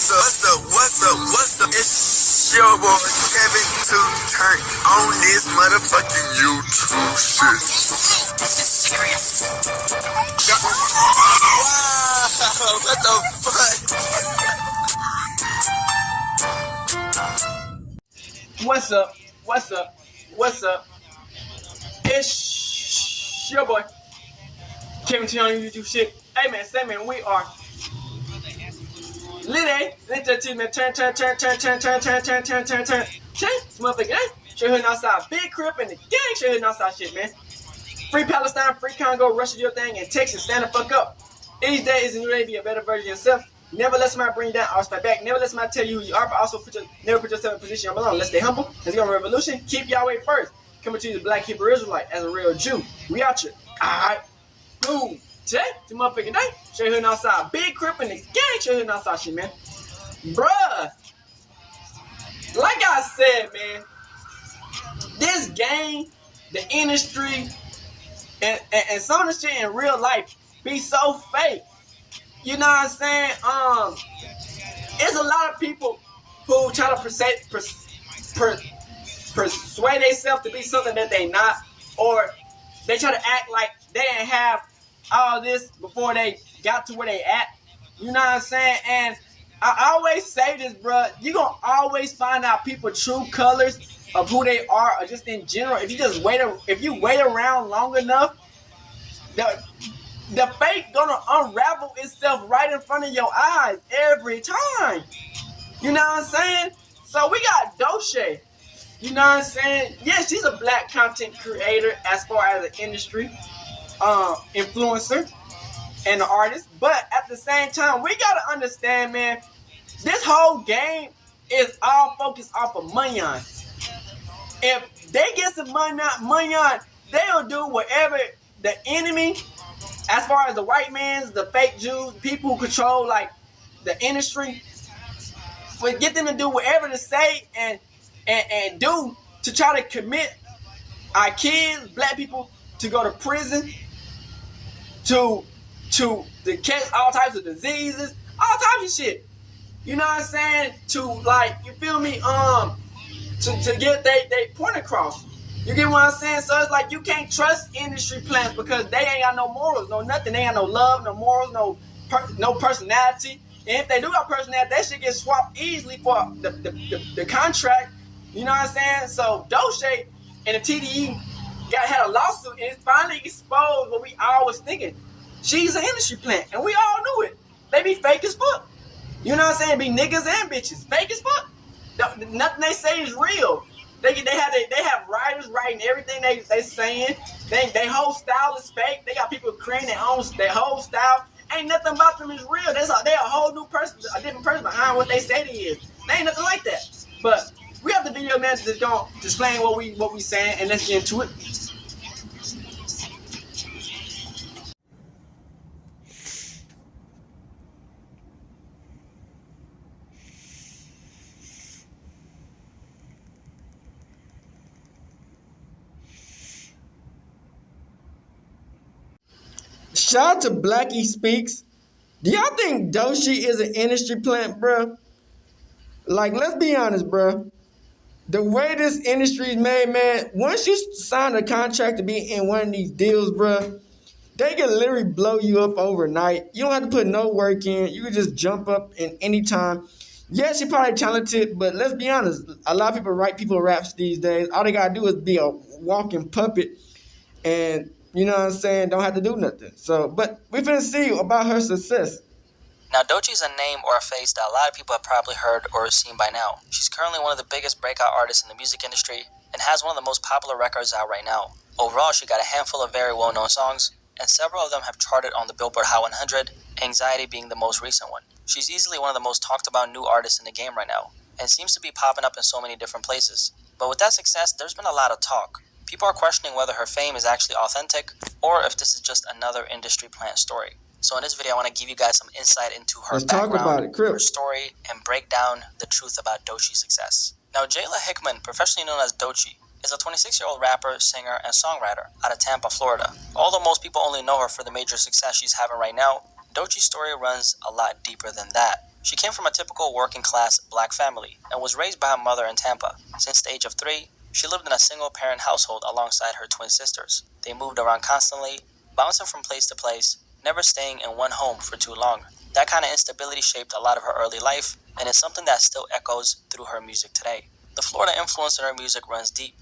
What's up? It's your boy Kevin to turn on this motherfucking YouTube shit. Wow, what the fuck? What's up? What's up? It's your boy Kevin to on YouTube shit. Hey man, say man, we are lit to man, turn. Motherfucker, gang. Straight hooding outside, big crib in the gang. Straight hooding outside shit, man. Free Palestine, free Congo, Russia, your thing, and Texas, stand the fuck up. Each day is a new day to be a better version of yourself. Never let somebody bring you down or fight back. Never let somebody tell you who you are, but also never put yourself in a position you don't belong. Let's stay humble. Let's go on a revolution. Keep Yahweh first. Coming to you, the Black Hebrew Israelite, as a real Jew. We out here. Alright. Boom. Today, the motherfucking day. Straight hooding outside. Big crib in the gang. Straight hooding outside shit, man. Bruh. Like I said, man. This game, the industry, and some of the shit in real life be so fake. You know what I'm saying? It's a lot of people who try to persuade themselves to be something that they not, or they try to act like they didn't have all this before they got to where they at. You know what I'm saying? And I always say this, bro. You gonna always find out people true colors of who they are, or just in general. If you wait around long enough, the fake gonna unravel itself right in front of your eyes every time. You know what I'm saying? So we got Doechii. You know what I'm saying? Yeah, she's a black content creator as far as an industry influencer and an artist. But at the same time, we gotta understand, man, this whole game is all focused off of money on. If they get some money on, they'll do whatever the enemy, as far as the white man's, the fake Jews, people who control like the industry, will get them to do whatever to say and do to try to commit our kids, black people, to go to prison, to catch all types of diseases, all types of shit. You know what I'm saying? To, like, you feel me? To get they point across. You get what I'm saying? So it's like you can't trust industry plans because they ain't got no morals, no nothing. They ain't got no love, no morals, no personality. And if they do got personality, that shit gets swapped easily for the contract. You know what I'm saying? So Doechii and the TDE had a lawsuit, and it finally exposed what we all was thinking. She's an industry plant, and we all knew it. They be fake as fuck. You know what I'm saying? Be niggas and bitches, fake as fuck. Nothing they say is real. They have writers writing everything they saying. They whole style is fake. They got people creating their whole style. Ain't nothing about them is real. They a whole new person, a different person behind what they say they is. They ain't nothing like that. But we have the video, man, that's gonna explain what we saying, and let's get into it. Shout out to Blackie Speaks. Do y'all think Doechii is an industry plant, bro? Like, let's be honest, bro. The way this industry is made, man, once you sign a contract to be in one of these deals, bro, they can literally blow you up overnight. You don't have to put no work in. You can just jump up in any time. Yes, you're probably talented, but let's be honest. A lot of people write people raps these days. All they got to do is be a walking puppet and, you know what I'm saying, don't have to do nothing. So, but we're finna see about her success. Now, Doechii is a name or a face that a lot of people have probably heard or seen by now. She's currently one of the biggest breakout artists in the music industry and has one of the most popular records out right now. Overall, she got a handful of very well-known songs, and several of them have charted on the Billboard Hot 100, Anxiety being the most recent one. She's easily one of the most talked about new artists in the game right now, and seems to be popping up in so many different places. But with that success, there's been a lot of talk. People are questioning whether her fame is actually authentic, or if this is just another industry plant story. So in this video, I want to give you guys some insight into her background, her story, and break down the truth about Doechii's success. Now, Jayla Hickman, professionally known as Doechii, is a 26-year-old rapper, singer, and songwriter out of Tampa, Florida. Although most people only know her for the major success she's having right now, Doechii's story runs a lot deeper than that. She came from a typical working-class black family and was raised by her mother in Tampa. Since the age of 3, she lived in a single-parent household alongside her twin sisters. They moved around constantly, bouncing from place to place, never staying in one home for too long. That kind of instability shaped a lot of her early life, and is something that still echoes through her music today. The Florida influence in her music runs deep.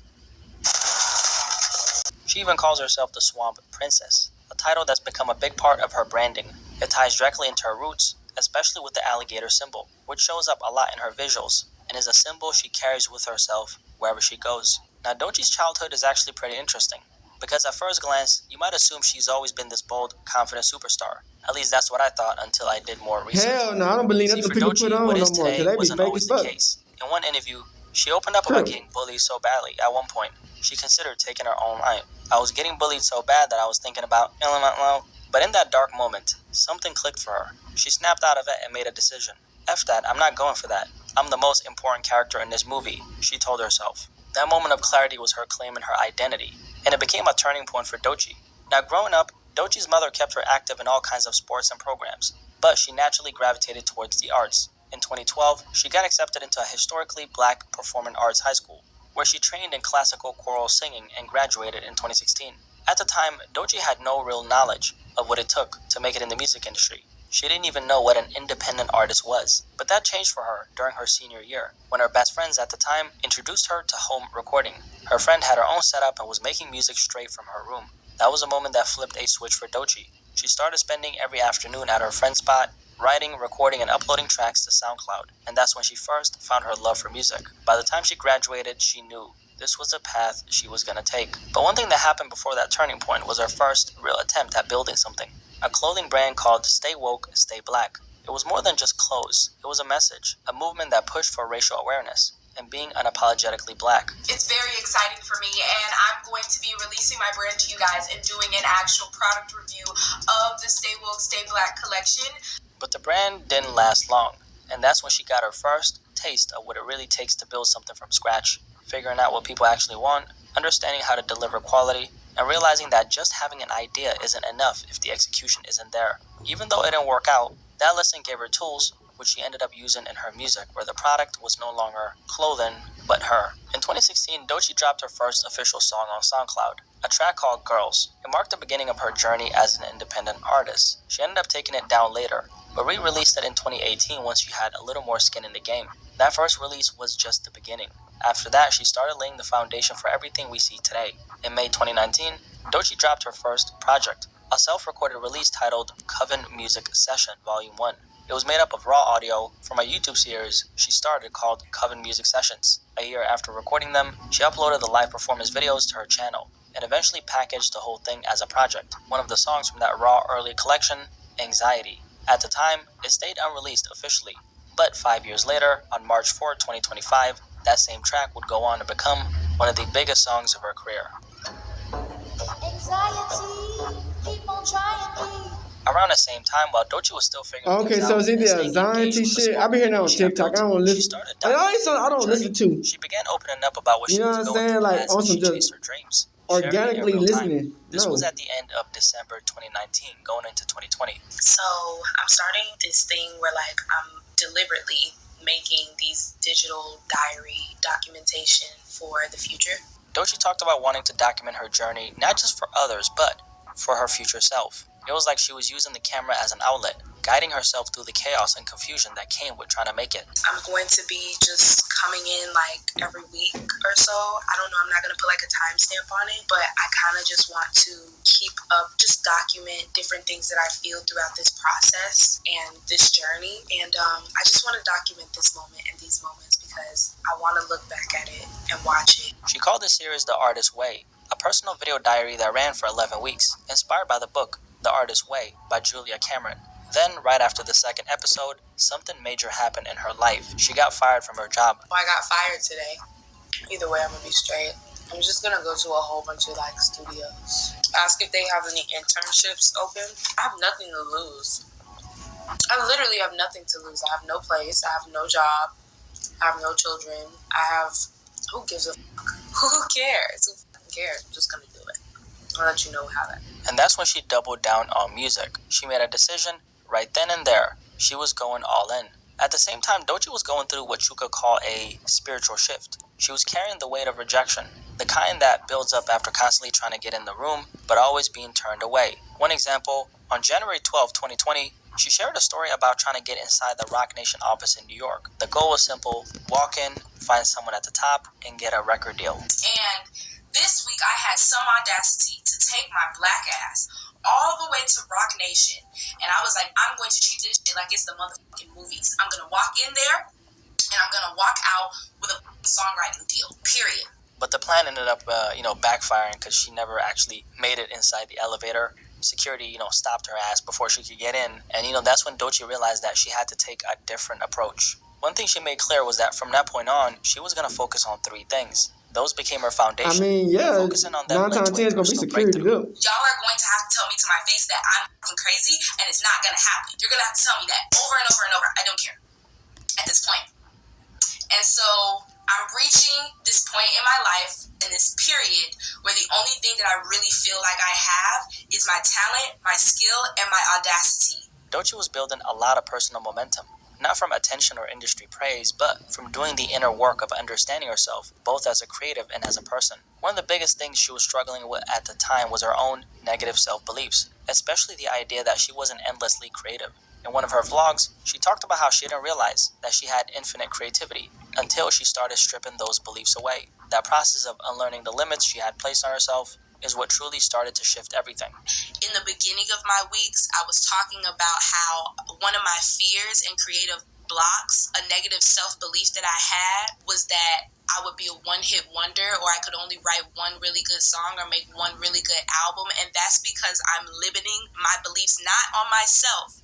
She even calls herself the Swamp Princess, a title that's become a big part of her branding. It ties directly into her roots, especially with the alligator symbol, which shows up a lot in her visuals, and is a symbol she carries with herself wherever she goes. Now, Doechii's childhood is actually pretty interesting, because at first glance, you might assume she's always been this bold, confident superstar. At least that's what I thought until I did more research. Hell no, I don't believe See, nothing for people Doechii, put on what no is more, today cause they be wasn't fake always as the fuck. case. In one interview, she opened up about getting bullied so badly at one point, she considered taking her own life. I was getting bullied so bad that I was thinking about killing myself. But in that dark moment, something clicked for her. She snapped out of it and made a decision. F that, I'm not going for that. I'm the most important character in this movie, she told herself. That moment of clarity was her claiming her identity, and it became a turning point for Doechii. Now, growing up, Doechii's mother kept her active in all kinds of sports and programs, but she naturally gravitated towards the arts. In 2012, she got accepted into a historically black performing arts high school, where she trained in classical choral singing and graduated in 2016. At the time, Doechii had no real knowledge of what it took to make it in the music industry. She didn't even know what an independent artist was. But that changed for her during her senior year, when her best friends at the time introduced her to home recording. Her friend had her own setup and was making music straight from her room. That was a moment that flipped a switch for Doechii. She started spending every afternoon at her friend's spot, writing, recording, and uploading tracks to SoundCloud. And that's when she first found her love for music. By the time she graduated, she knew this was the path she was going to take. But one thing that happened before that turning point was her first real attempt at building something. A clothing brand called Stay Woke, Stay Black. It was more than just clothes. It was a message, a movement that pushed for racial awareness and being unapologetically black. It's very exciting for me, and I'm going to be releasing my brand to you guys and doing an actual product review of the Stay Woke, Stay Black collection. But the brand didn't last long, and that's when she got her first taste of what it really takes to build something from scratch, figuring out what people actually want, understanding how to deliver quality, and realizing that just having an idea isn't enough if the execution isn't there. Even though it didn't work out, that lesson gave her tools, which she ended up using in her music, where the product was no longer clothing, but her. In 2016, Doechii dropped her first official song on SoundCloud, a track called Girls. It marked the beginning of her journey as an independent artist. She ended up taking it down later, but re-released it in 2018 once she had a little more skin in the game. That first release was just the beginning. After that, she started laying the foundation for everything we see today. In May 2019, Doechii dropped her first project, a self-recorded release titled Coven Music Session Volume 1. It was made up of raw audio from a YouTube series she started called Coven Music Sessions. A year after recording them, she uploaded the live performance videos to her channel, and eventually packaged the whole thing as a project. One of the songs from that raw early collection, Anxiety. At the time, it stayed unreleased officially, but 5 years later, on March 4, 2025, that same track would go on to become one of the biggest songs of her career. Anxiety, keep on trying me. Around the same time, while Doechii was still figuring Okay, things so out is and it the staying engaged anxiety with the shit? I be hearing that on she had TikTok. I built, don't she listen. started Like, I documenting don't her listen journey. to. She began opening up about what You she know was what I'm going saying? through Like, as on she some just chased her dreams, sharing it in organically real time. listening. This No. was at the end of December 2019, going into 2020. So I'm starting this thing where I'm deliberately making these digital diary documentation for the future. Doechii talked about wanting to document her journey, not just for others, but for her future self. It was like she was using the camera as an outlet, guiding herself through the chaos and confusion that came with trying to make it. I'm going to be just coming in every week or so. I don't know, I'm not going to put a timestamp on it, but I kind of just want to keep up, just document different things that I feel throughout this process and this journey. And I just want to document this moment and these moments because I want to look back at it and watch it. She called this series The Artist's Way, a personal video diary that ran for 11 weeks, inspired by the book The Artist's Way by Julia Cameron. Then, right after the second episode, something major happened in her life. She got fired from her job. I got fired today. Either way, I'm going to be straight. I'm just going to go to a whole bunch of studios. Ask if they have any internships open. I have nothing to lose. I literally have nothing to lose. I have no place. I have no job. I have no children. Who gives a fuck? Who cares? Who fucking cares? I'm just going to do it. I'll let you know how that. And that's when she doubled down on music. She made a decision, Right then and there, she was going all in. At the same time, Doechii was going through what you could call a spiritual shift. She was carrying the weight of rejection, the kind that builds up after constantly trying to get in the room, but always being turned away. One example, on January 12, 2020, she shared a story about trying to get inside the Rock Nation office in New York. The goal was simple: walk in, find someone at the top, and get a record deal. And this week I had some audacity to take my black ass all the way to Rock Nation. And I was like, I'm going to treat this shit like it's the motherfucking movies. I'm going to walk in there and I'm going to walk out with a songwriting deal, period. But the plan ended up, backfiring because she never actually made it inside the elevator. Security, stopped her ass before she could get in. And, that's when Doechii realized that she had to take a different approach. One thing she made clear was that from that point on, she was going to focus on 3 things. Those became her foundation. I mean, yeah, 9 times 10 is going to be security too. Y'all are going to have to tell me to my face that I'm crazy and it's not going to happen. You're going to have to tell me that over and over and over. I don't care at this point. And so I'm reaching this point in my life, in this period, where the only thing that I really feel like I have is my talent, my skill, and my audacity. Doechii was building a lot of personal momentum. Not from attention or industry praise, but from doing the inner work of understanding herself, both as a creative and as a person. One of the biggest things she was struggling with at the time was her own negative self-beliefs, especially the idea that she wasn't endlessly creative. In one of her vlogs, she talked about how she didn't realize that she had infinite creativity until she started stripping those beliefs away. That process of unlearning the limits she had placed on herself is what truly started to shift everything. In the beginning of my weeks, I was talking about how one of my fears and creative blocks, a negative self-belief that I had, was that I would be a one-hit wonder, or I could only write one really good song or make one really good album. And that's because I'm limiting my beliefs not on myself,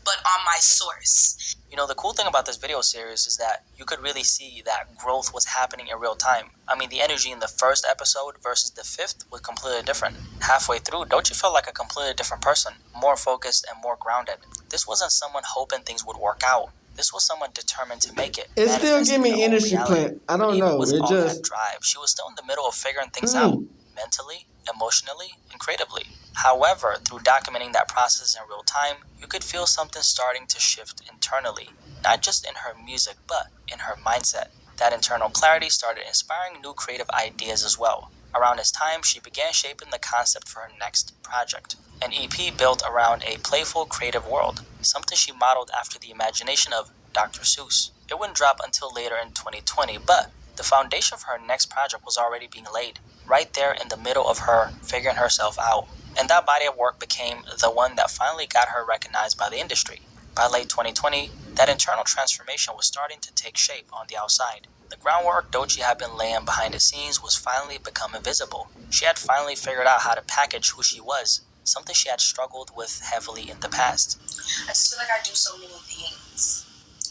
but on my source. The cool thing about this video series is that you could really see that growth was happening in real time. I mean, the energy in the first episode versus the 5th was completely different. Halfway through, Doechii felt like a completely different person, more focused and more grounded. This wasn't someone hoping things would work out. This was someone determined to make it. It still give me industry plant. I don't know. With it all just that drive, she was still in the middle of figuring things out, mentally, emotionally, and creatively. However, through documenting that process in real time, you could feel something starting to shift internally, not just in her music, but in her mindset. That internal clarity started inspiring new creative ideas as well. Around this time, she began shaping the concept for her next project, an EP built around a playful, creative world, something she modeled after the imagination of Dr. Seuss. It wouldn't drop until later in 2020, but the foundation for her next project was already being laid, right there in the middle of her figuring herself out. And that body of work became the one that finally got her recognized by the industry. By late 2020, that internal transformation was starting to take shape on the outside. The groundwork Doechii had been laying behind the scenes was finally becoming visible. She had finally figured out how to package who she was, something she had struggled with heavily in the past. I just feel like I do so many things,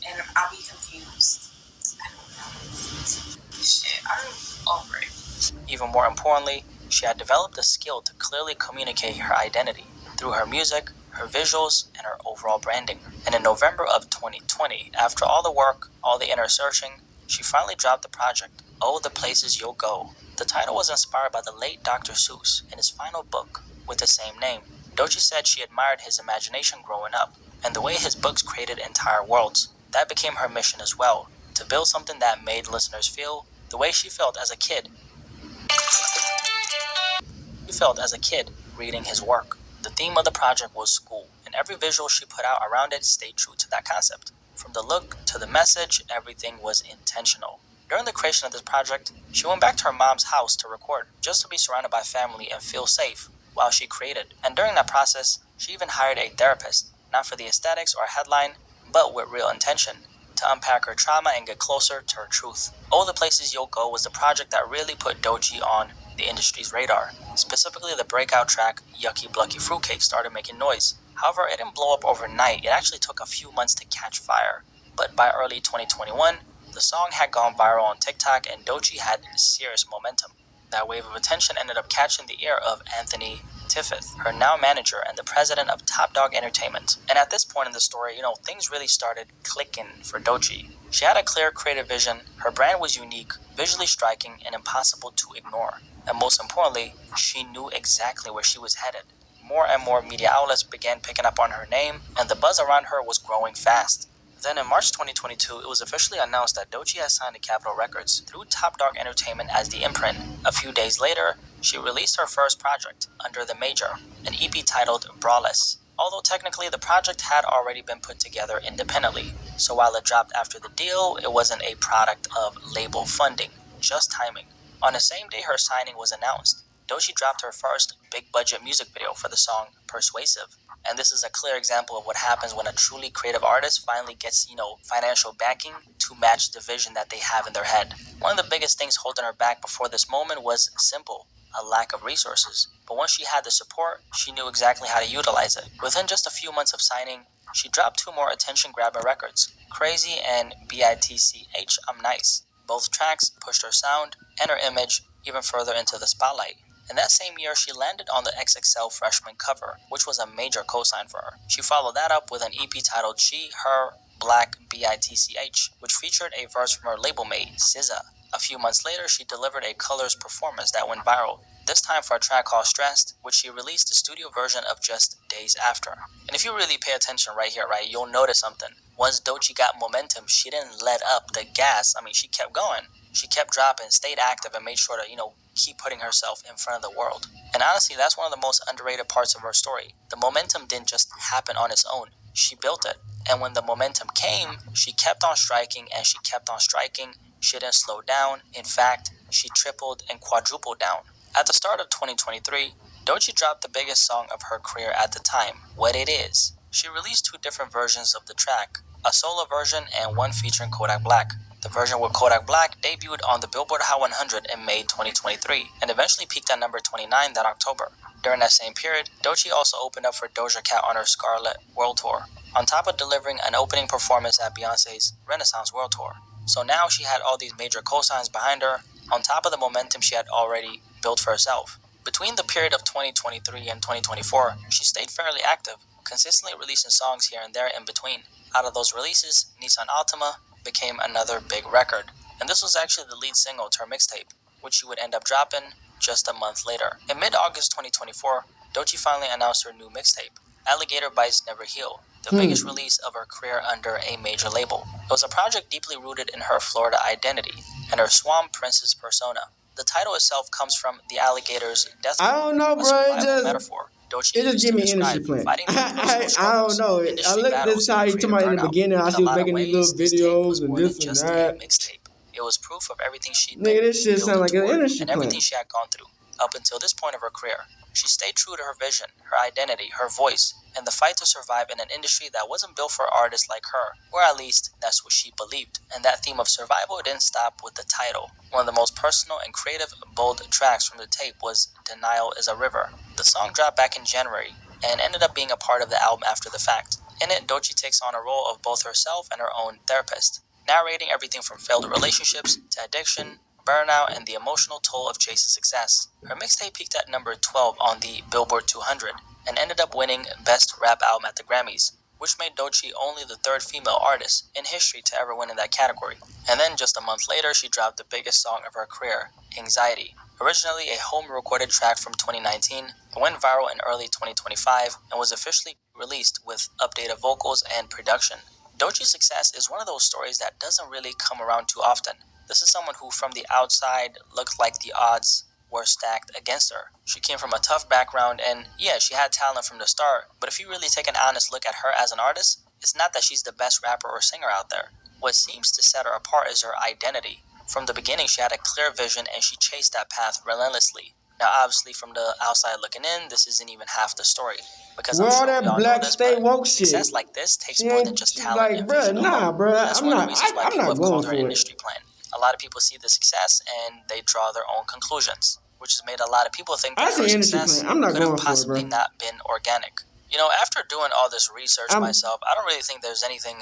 and I'll be confused. I don't know. Shit, I'm over it. Even more importantly, she had developed the skill to clearly communicate her identity through her music, her visuals, and her overall branding. And in November of 2020, after all the work, all the inner searching, she finally dropped the project, Oh, the Places You'll Go. The title was inspired by the late Dr. Seuss in his final book with the same name. Doechii said she admired his imagination growing up, and the way his books created entire worlds. That became her mission as well, to build something that made listeners feel the way she felt as a kid. She felt as a kid reading his work. The theme of the project was school, and every visual she put out around it stayed true to that concept. From the look to the message, everything was intentional. During the creation of this project, she went back to her mom's house to record, just to be surrounded by family and feel safe while she created. And during that process, she even hired a therapist, not for the aesthetics or headline, but with real intention, to unpack her trauma and get closer to her truth. Oh, the Places You'll Go was the project that really put Doechii on the industry's radar. Specifically, the breakout track, Yucky Blucky Fruitcake, started making noise. However, it didn't blow up overnight. It actually took a few months to catch fire. But by early 2021, the song had gone viral on TikTok and Doechii had serious momentum. That wave of attention ended up catching the ear of Anthony Tiffith, her now manager and the president of Top Dog Entertainment. And at this point in the story, things really started clicking for Doechii. She had a clear creative vision, her brand was unique, visually striking, and impossible to ignore. And most importantly, she knew exactly where she was headed. more and more media outlets began picking up on her name, and the buzz around her was growing fast. Then in March 2022, it was officially announced that Doechii had signed to Capitol Records through Top Dog Entertainment as the imprint. A few days later, she released her first project, under the major, an EP titled Brawless. Although technically the project had already been put together independently, so while it dropped after the deal, it wasn't a product of label funding, just timing. On the same day her signing was announced, Doechii dropped her first big-budget music video for the song Persuasive. And this is a clear example of what happens when a truly creative artist finally gets, financial backing to match the vision that they have in their head. One of the biggest things holding her back before this moment was simple: a lack of resources. But once she had the support, she knew exactly how to utilize it. Within just a few months of signing, she dropped 2 more attention-grabbing records, Crazy and Bitch, I'm Nice. Both tracks pushed her sound and her image even further into the spotlight. In that same year, she landed on the XXL freshman cover, which was a major cosign for her. She followed that up with an EP titled She, Her, Black, Bitch, which featured a verse from her label mate, SZA. A few months later, she delivered a Colors performance that went viral, this time for a track called Stressed, which she released the studio version of just days after. And if you really pay attention right here, you'll notice something. Once Doechii got momentum, she didn't let up the gas. She kept going. She kept dropping, stayed active, and made sure to, keep putting herself in front of the world. And honestly, that's one of the most underrated parts of her story. The momentum didn't just happen on its own. She built it. And when the momentum came, she kept on striking, and she kept on striking. She didn't slow down. In fact, she tripled and quadrupled down. At the start of 2023, Doechii dropped the biggest song of her career at the time, What It Is. She released 2 different versions of the track, a solo version and one featuring Kodak Black. The version with Kodak Black debuted on the Billboard Hot 100 in May 2023 and eventually peaked at number 29 that October. During that same period, Doechii also opened up for Doja Cat on her Scarlet World Tour, on top of delivering an opening performance at Beyoncé's Renaissance World Tour. So now she had all these major cosigns behind her, on top of the momentum she had already built for herself. Between the period of 2023 and 2024, she stayed fairly active, consistently releasing songs here and there in between. Out of those releases, Nissan Altima became another big record, and this was actually the lead single to her mixtape, which she would end up dropping just a month later. In mid-August 2024, Doechii finally announced her new mixtape, Alligator Bites Never Heal, the biggest release of her career under a major label. It was a project deeply rooted in her Florida identity and her swamp princess persona. The title itself comes from the alligator's death. I don't know, bro. It just metaphor. It just give me energy playing. I don't know. I look at this how he talking about in the beginning. How she was making these little videos and this and that. It was proof of everything she'd Nigga, this shit sound like an energy and everything she had gone through up until this point of her career. She stayed true to her vision, her identity, her voice, and the fight to survive in an industry that wasn't built for artists like her, or at least that's what she believed. And that theme of survival didn't stop with the title. One of the most personal and creative, bold tracks from the tape was Denial is a River. The song dropped back in January and ended up being a part of the album after the fact. In it, Doechii takes on a role of both herself and her own therapist, narrating everything from failed relationships to addiction, burnout, and the emotional toll of chasing success. Her mixtape peaked at number 12 on the Billboard 200 and ended up winning Best Rap Album at the Grammys, which made Doechii only the 3rd female artist in history to ever win in that category. And then just a month later, she dropped the biggest song of her career, Anxiety. Originally a home-recorded track from 2019, it went viral in early 2025 and was officially released with updated vocals and production. Doechii's success is one of those stories that doesn't really come around too often. This is someone who, from the outside, looked like the odds were stacked against her. She came from a tough background, and yeah, she had talent from the start, but if you really take an honest look at her as an artist, it's not that she's the best rapper or singer out there. What seems to set her apart is her identity. From the beginning, she had a clear vision, and she chased that path relentlessly. Now, obviously, from the outside looking in, this isn't even half the story. Because I'm sure that black stay woke shit. Success like this takes more than just talent and vision. I'm not going for it. A lot of people see the success and they draw their own conclusions, which has made a lot of people think that her success could have possibly not been organic. After doing all this research myself, I don't really think there's anything,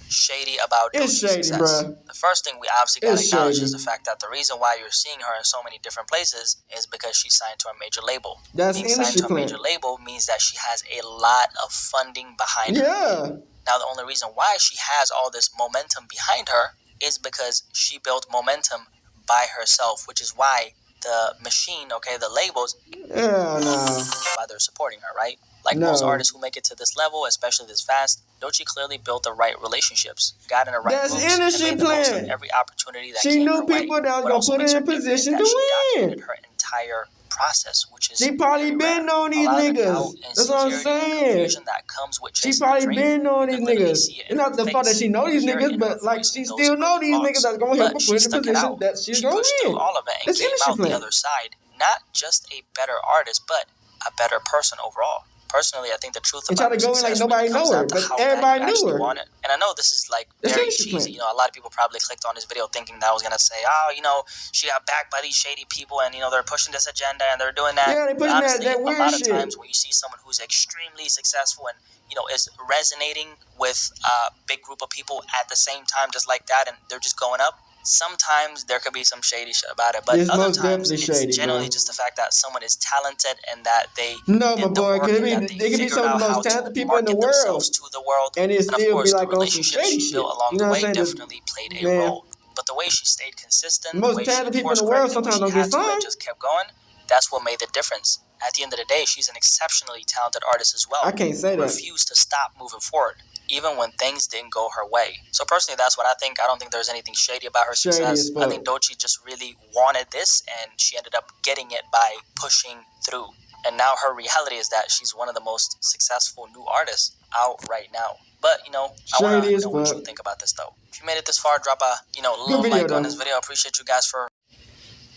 shady about Doechii's success. Bruh. The first thing we obviously got to acknowledge is the fact that the reason why you're seeing her in so many different places is because she's signed to a major label. That's Being signed to a major label means that she has a lot of funding behind her. Now, the only reason why she has all this momentum behind her is because she built momentum by herself, which is why the machine, okay, the labels, Yeah, no. why they're supporting her, right? Like No. most artists who make it to this level, especially this fast, Doechii clearly built the right relationships, got in the right That's groups, and industry made the most of plan. every opportunity that She came knew her way. people that was What gonna also put makes her her in different is position that to she win. documented her entire process, which is She probably very been rare. on A these lot of the niggas. doubt, That's what I'm insecurity, and saying. confusion that comes with She chasing a probably dream, been on you these can literally niggas. see it It's in not her the fact that face. she know You these hear it niggas, in her but like voice she in those still know early these vlogs. niggas that's gonna help her But put she in a stuck it position out. that she's She gonna pushed through win. all of it and It's came industry out the plan. other side, not just a better artist, but a better person overall. Personally, I think the truth And try about to her go in like success nobody really comes know her, down to but how bad everybody you knew actually her. want it. And I know this is like It's very industry cheesy. plan. You know, a lot of people probably clicked on this video thinking that I was gonna say, oh, you know, she got backed by these shady people, and you know they're pushing this agenda and they're doing that. Yeah, they But pushing honestly, that a weird lot of shit. times when you see someone who's extremely successful and you know is resonating with a big group of people at the same time, just like that, and they're just going up. Sometimes there could be some shady shit about it, but It's other most times definitely it's shady, generally bro. just the fact that someone is talented and that they No, my did the boy, work cause and that it they could be figured some of out the how most to talented people in the market themselves world, to the world. and it And of still course, be the like on some relationships shady she shit. built along You know the what I'm way saying? definitely played a Man, role. But the way she stayed consistent, the most way she talented people in course the world corrected when sometimes she don't had get to and signed. just kept going, that's what made the difference. At the end of the day, she's an exceptionally talented artist as well. I can't say who that. refused to stop moving forward, even when things didn't go her way. So personally, that's what I think. I don't think there's anything shady about her Shady success. as I fuck. think Doechii just really wanted this, and she ended up getting it by pushing through. And now her reality is that she's one of the most successful new artists out right now. But, you know, I want Shady to as know what fuck. you think about this, though. If you made it this far, drop a, Good little video like on though. this video. I appreciate you guys for...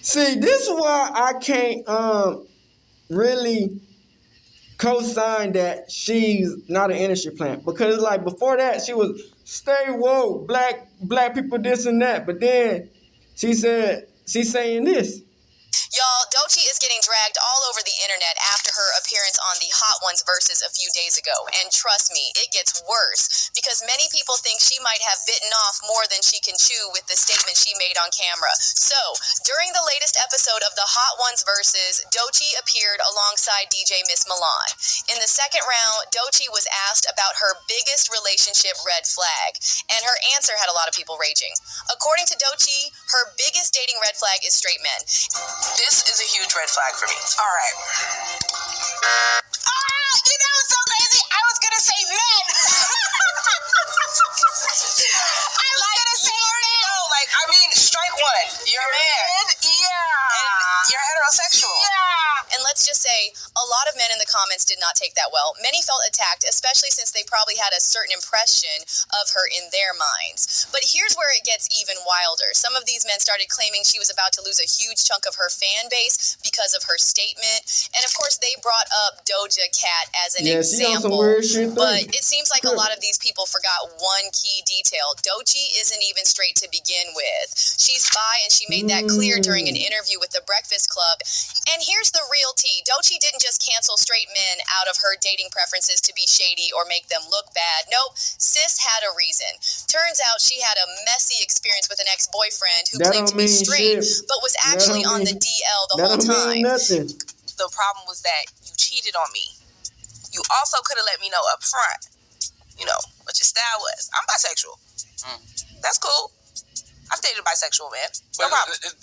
See, this is why I can't really co-sign that she's not an industry plant, because like before that she was stay woke, black people this and that, but then she's saying this. Y'all, Doechii is getting dragged all over the internet after her appearance on the Hot Ones Versus a few days ago. And trust me, it gets worse because many people think she might have bitten off more than she can chew with the statement she made on camera. So, during the latest episode of the Hot Ones Versus, Doechii appeared alongside DJ Miss Milan. In the second round, Doechii was asked about her biggest relationship red flag, and her answer had a lot of people raging. According to Doechii, her biggest dating red flag is straight men. This is a huge red flag for me. All right. You know what's so crazy? I was gonna say men. I was gonna say men. No, I mean, strike one. You're a man. Yeah. And you're heterosexual. Yeah. And let's just say, a lot of men in the comments did not take that well. Many felt attacked, especially since they probably had a certain impression of her in their minds. But here's where it gets even wilder. Some of these men started claiming she was about to lose a huge chunk of her fan base because of her statement. And of course, they brought up Doja Cat as an Yeah, she on some example. weird shit too. But it seems like a lot of these people forgot one key detail. Doechii isn't even straight to begin with. She's bi, and she made that clear during an interview with The Breakfast Club. And here's the real tea. Doechii didn't just cancel straight men out of her dating preferences to be shady or make them look bad. Nope, sis had a reason. Turns out she had a messy experience with an ex-boyfriend who That claimed don't to be mean straight, shit. but was That actually don't on the mean- DL the That whole don't time. mean nothing. The problem was that you cheated on me. You also could have let me know up front, what your style was. I'm bisexual. That's cool. I've dated a bisexual man. No But problem. it's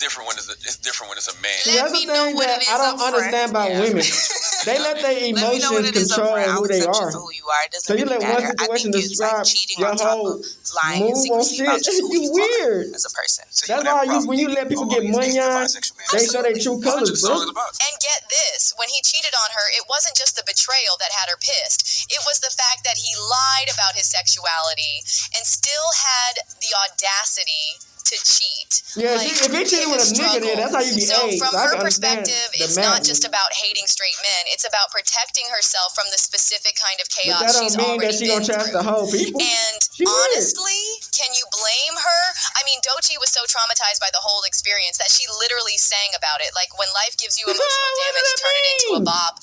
different when it's a man. See, that's the me know thing what that it is I don't up front. understand about Yeah. women. They let their Let me know what emotions it is up control front. I'll who they accept are. you for who you are. It doesn't So you really let one matter. I situation think it's like describe cheating your on top whole of lying and move on secrecy shit. about just who You you weird. are as a person. So That's why when you let people get money on, they show their true colors, bro. And get this, when he cheated on her, it wasn't just the betrayal that had her pissed. It was the fact that he lied about his sexuality and still had the audacity to cheat. Yeah, see, if he cheated with a nigga, then that's how you be So AIDS. from So I her can understand perspective, the it's not madness. just about hating straight men. It's about protecting herself from the specific kind of But chaos that don't she's mean already that she been gonna trash through. the whole people. And She weird. honestly, can you blame her? I mean, Doechii was so traumatized by the whole experience that she literally sang about it. Like, when life gives you emotional What damage, does that turn it into a mean? bop,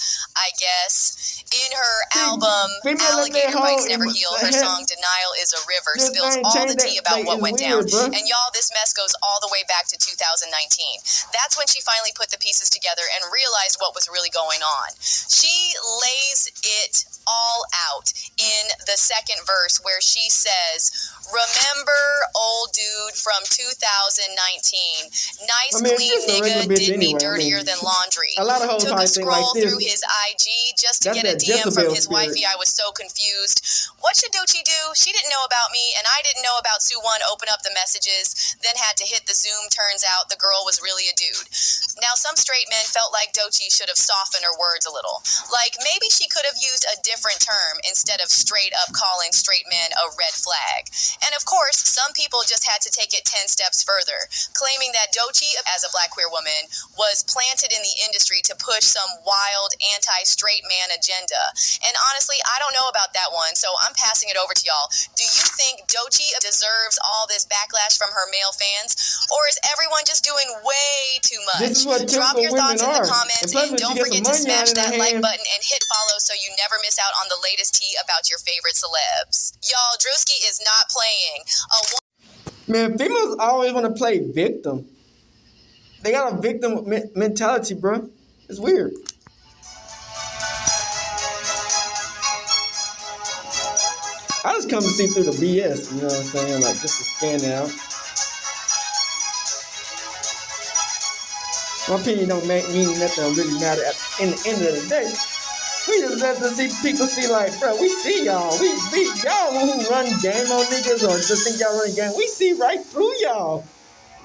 I guess. In her See, album, female let their Alligator Bites whole Never Heal, her head- song Denial is a River This spills thing all change the tea that, about like, what it's went weird, down. bruh. And y'all, this mess goes all the way back to 2019. That's when she finally put the pieces together and realized what was really going on. She lays it all out in the second verse where she says, "Remember old dude from 2019. Nice, clean nigga, did me dirtier than laundry. A lot of hoes Took probably a think scroll like this. through his IG just to That's get a that DM from Jezebel his spirit. wifey. I was so confused. What should Doechii do? She didn't know about me, and I didn't know about Sue One. Open up the messages, then had to hit the Zoom. Turns out the girl was really a dude. Now, some straight men felt like Doechii should have softened her words a little. Like, maybe she could have used a different term instead of straight up calling straight men a red flag. And of course, some people just had to take it 10 steps further, claiming that Doechii, as a black queer woman, was planted in the industry to push some wild anti-straight man agenda. And honestly, I don't know about that one, so I'm passing it over to y'all. Do you think Doechii deserves all this backlash from her male fans, or is everyone just doing way too much? This is what Drop typical your women thoughts in the are. comments, And plus, and when she don't gets forget some to money out smash in her that like hand- button and hit follow so you never miss out on the latest tea about your favorite celebs. Y'all, Doechii is not playing. Man, females always want to play victim. They got a victim mentality, bro. It's weird. I just come to see through the BS, you know what I'm saying? Like, just to scan it out. My opinion don't mean nothing really matter in the end of the day. We just let to see people see like, bro, we see y'all. We y'all who run game on niggas or just think y'all run game. We see right through y'all.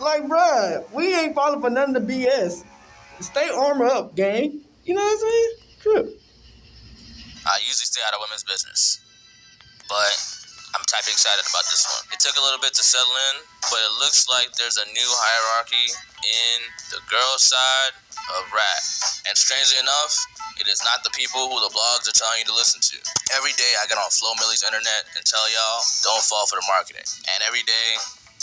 Like, bro, we ain't falling for none of the BS. Stay armor up, gang. You know what I'm saying? True. I usually stay out of women's business, but I'm type excited about this one. It took a little bit to settle in, but it looks like there's a new hierarchy in the girl side of rap. And strangely enough, it is not the people who the blogs are telling you to listen to. Every day I get on Flo Millie's internet and tell y'all, don't fall for the marketing. And every day,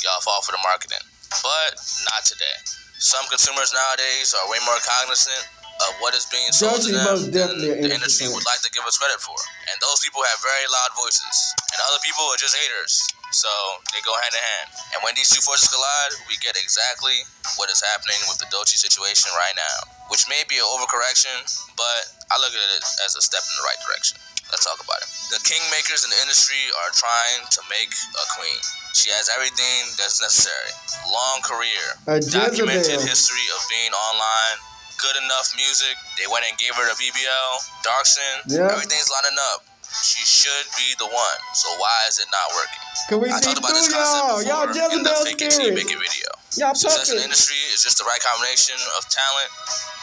y'all fall for the marketing. But not today. Some consumers nowadays are way more cognizant of what is being sold to them than the industry would like to give us credit for. And those people have very loud voices. And other people are just haters. So they go hand in hand. And when these two forces collide, we get exactly what is happening with the Doechii situation right now. Which may be an overcorrection, but I look at it as a step in the right direction. Let's talk about it. The kingmakers in the industry are trying to make a queen. She has everything that's necessary. Long career, documented history of being online, good enough music. They went and gave her the BBL, Darkson. Everything's lining up. She should be the one. So why is it not working? Can we I see talked about this through concept y'all? before in the Y'all Fake It Till You Jezebel Make It video. Y'all Success in the puppets. industry is just the right combination of talent,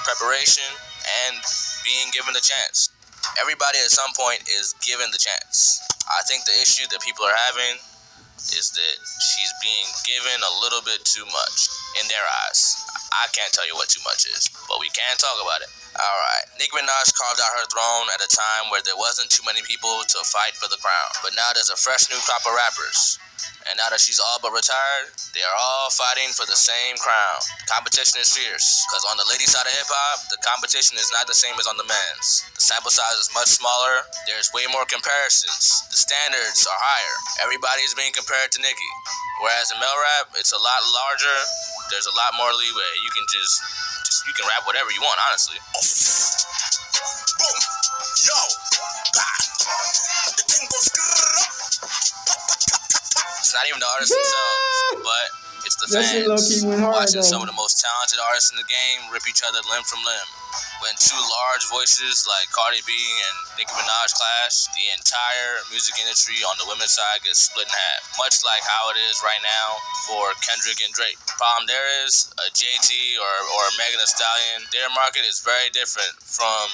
preparation, and being given the chance. Everybody at some point is given the chance. I think the issue that people are having is that she's being given a little bit too much in their eyes. I can't tell you what too much is, but we can talk about it. Alright, Nicki Minaj carved out her throne at a time where there wasn't too many people to fight for the crown. But now there's a fresh new crop of rappers. And now that she's all but retired, they are all fighting for the same crown. Competition is fierce, because on the lady side of hip-hop, the competition is not the same as on the men's. The sample size is much smaller, there's way more comparisons, the standards are higher. Everybody is being compared to Nicki. Whereas in male rap, it's a lot larger, there's a lot more leeway. You can you can rap whatever you want, honestly. Boom. Yo. Bah. The thing goes. It's not even the artists themselves, but it's the That shit fans low-key went hard, watching though. some of the most talented artists in the game rip each other limb from limb. When two large voices like Cardi B and Nicki Minaj clash, the entire music industry on the women's side gets split in half, much like how it is right now for Kendrick and Drake. Problem there is, a JT or a Megan Thee Stallion, their market is very different from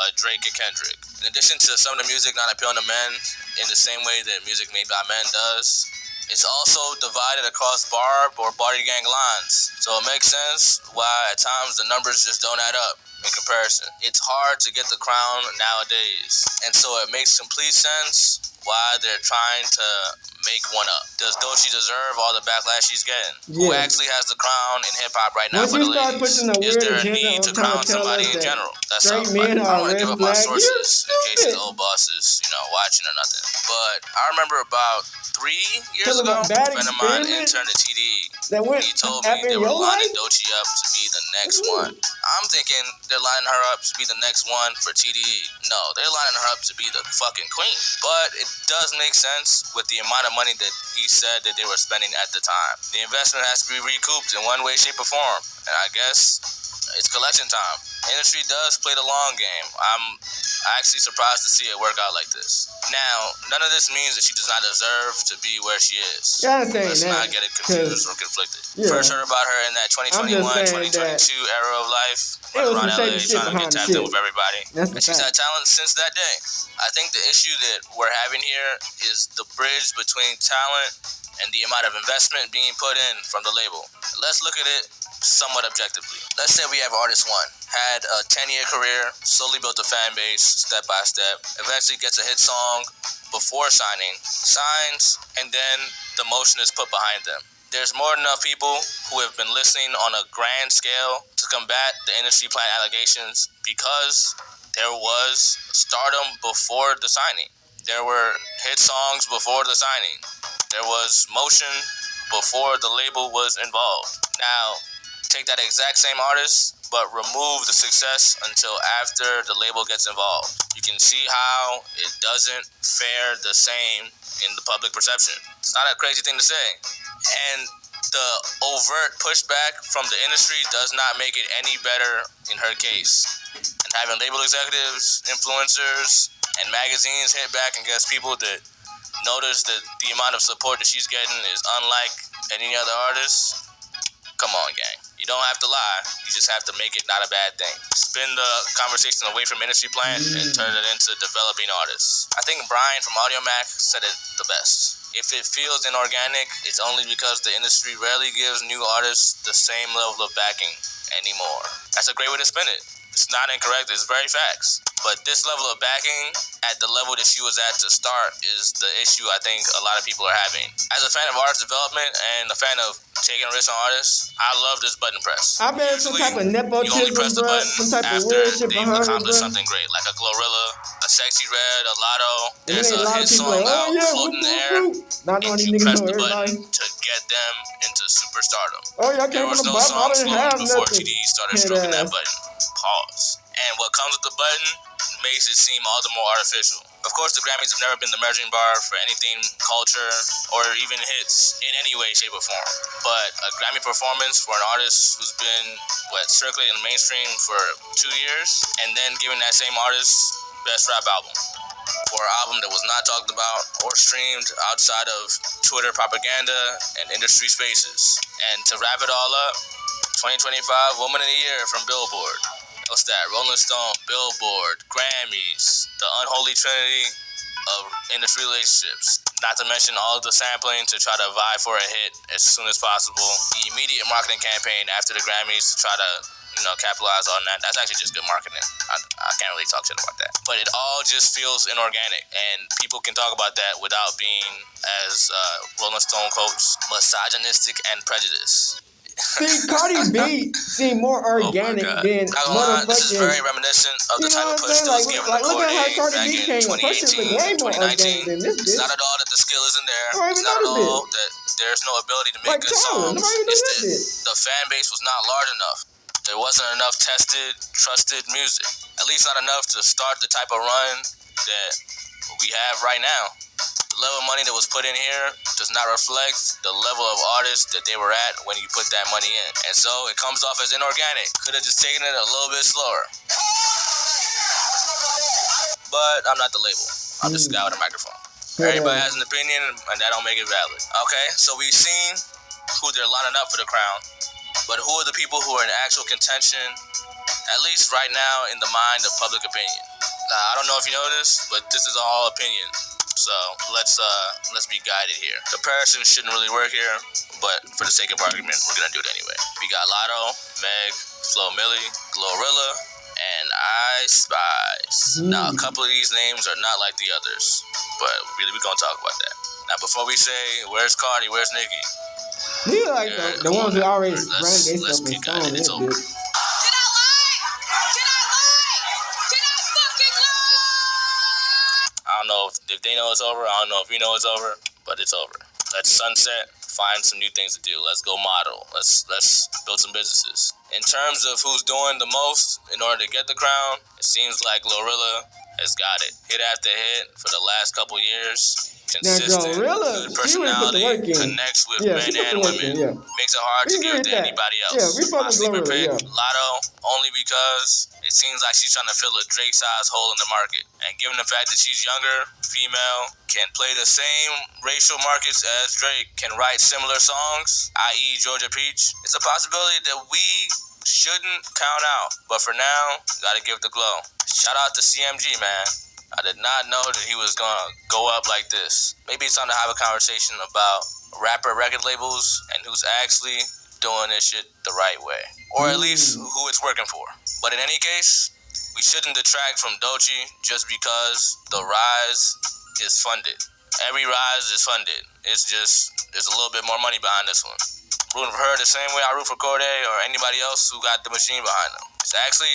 a Drake and Kendrick. In addition to some of the music not appealing to men in the same way that music made by men does, it's also divided across barb or body gang lines. So it makes sense why at times the numbers just don't add up in comparison. It's hard to get the crown nowadays. And so it makes complete sense why they're trying to make one up. Does Doechii deserve all the backlash she's getting? Who actually has the crown in hip-hop right now for the ladies? Is there a need to crown somebody in general? That's all. I don't want to give up my sources in case these old bosses, watching or nothing. But I remember about 3 years ago, a friend of mine interned at TDE. He told me they were lining Doechii up to be the next one. I'm thinking they're lining her up to be the next one for TDE. No, they're lining her up to be the fucking queen. But it does make sense with the amount of money that he said that they were spending at the time. The investment has to be recouped in one way, shape, or form. And I guess it's collection time. The industry does play the long game. I'm actually surprised to see it work out like this. Now, none of this means that she does not deserve to be where she is. Yeah, I'm saying Let's that, not get it confused or conflicted. Yeah. First heard about her in that 2021-2022 era of life, running around LA trying to get tapped in with everybody. And she's had talent since that day. I think the issue that we're having here is the bridge between talent and the amount of investment being put in from the label. Let's look at it somewhat objectively. Let's say we have artist 1, had a 10-year career, slowly built a fan base step by step, eventually gets a hit song before signing, signs, and then the motion is put behind them. There's more than enough people who have been listening on a grand scale to combat the industry plant allegations because there was stardom before the signing. There were hit songs before the signing. There was motion before the label was involved. Now, take that exact same artist, but remove the success until after the label gets involved. You can see how it doesn't fare the same in the public perception. It's not a crazy thing to say. And the overt pushback from the industry does not make it any better in her case. And having label executives, influencers, and magazines hit back against people that notice that the amount of support that she's getting is unlike any other artist. Come on, gang. You don't have to lie. You just have to make it not a bad thing. Spin the conversation away from industry plant and turn it into developing artists. I think Brian from Audio Mac said it the best. If it feels inorganic, it's only because the industry rarely gives new artists the same level of backing anymore. That's a great way to spin it. It's not incorrect, it's very facts. But this level of backing at the level that she was at to start is the issue I think a lot of people are having. As a fan of artist development and a fan of taking risks on artists, I love this button press. I bet some type of nepotism, you only press the button some type of after weird shit they've behind it, accomplished something great, like a Glorilla, a Sexy Red, a Lotto. There's a hit song out floating in the air, and you press the button to get them into superstardom. There was no song floating before TDE started stroking that button. Pause. And what comes with the button makes it seem all the more artificial. Of course, the Grammys have never been the measuring bar for anything culture or even hits in any way, shape, or form. But a Grammy performance for an artist who's been, circulating in the mainstream for 2 years, and then giving that same artist Best Rap Album, for an album that was not talked about or streamed outside of Twitter propaganda and industry spaces. And to wrap it all up, 2025 Woman of the Year from Billboard. What's that? Rolling Stone, Billboard, Grammys, the unholy trinity of industry relationships. Not to mention all of the sampling to try to vie for a hit as soon as possible. The immediate marketing campaign after the Grammys to try to, capitalize on that. That's actually just good marketing. I can't really talk shit about that. But it all just feels inorganic, and people can talk about that without being, as Rolling Stone quotes, misogynistic and prejudiced. See, Cardi B seemed more organic than motherfucking. This is very reminiscent of the type of push that was given to Corday back in 2018, 2019. It's not at all that the skill isn't there. It's not at all that there's no ability to make good songs. It's that the fan base was not large enough. There wasn't enough tested, trusted music. At least not enough to start the type of run that we have right now. The level of money that was put in here does not reflect the level of artists that they were at when you put that money in. And so it comes off as inorganic. Could have just taken it a little bit slower. But I'm not the label. I'm just a guy with a microphone. Everybody has an opinion, and that don't make it valid. Okay, so we've seen who they're lining up for the crown. But who are the people who are in actual contention, at least right now, in the mind of public opinion? I don't know if you know this, but this is all opinion. So let's be guided here. Comparison shouldn't really work here, but for the sake of argument, we're gonna do it anyway. We got Lotto, Meg, Flo Milli, Glorilla, and I Spice. Now, a couple of these names are not like the others, but really we're gonna talk about that. Now, before we say, where's Cardi, where's Nicki? These are like the ones who already branded Let's themselves in peek at stone. it. It's That over. bitch. Did I lie? Did I lie? Did I fucking lie? I don't know if they know it's over. I don't know if you know it's over, but it's over. Let's sunset, find some new things to do. Let's go model. Let's build some businesses. In terms of who's doing the most in order to get the crown, it seems like Glorilla has got it. Hit after hit for the last couple years. Consistent, Glorilla, good she really put the work personality, in. connects with Yeah, men she put and the work women. in, yeah. Makes it hard We to agree give with to that. anybody else. Yeah, we fuck My with sleeper Glorilla, pick, yeah. Lotto, only because it seems like she's trying to fill a Drake-sized hole in the market. And given the fact that she's younger, female, can play the same racial markets as Drake, can write similar songs, i.e. Georgia Peach, it's a possibility that we shouldn't count out. But for now, gotta give it the glow. Shout out to CMG, man. I did not know that he was gonna go up like this. Maybe it's time to have a conversation about rapper record labels and who's actually doing this shit the right way. Or at least who it's working for. But in any case, we shouldn't detract from Doechii just because the rise is funded. Every rise is funded. It's just, there's a little bit more money behind this one. Rooting for her the same way I root for Corday or anybody else who got the machine behind them. It's actually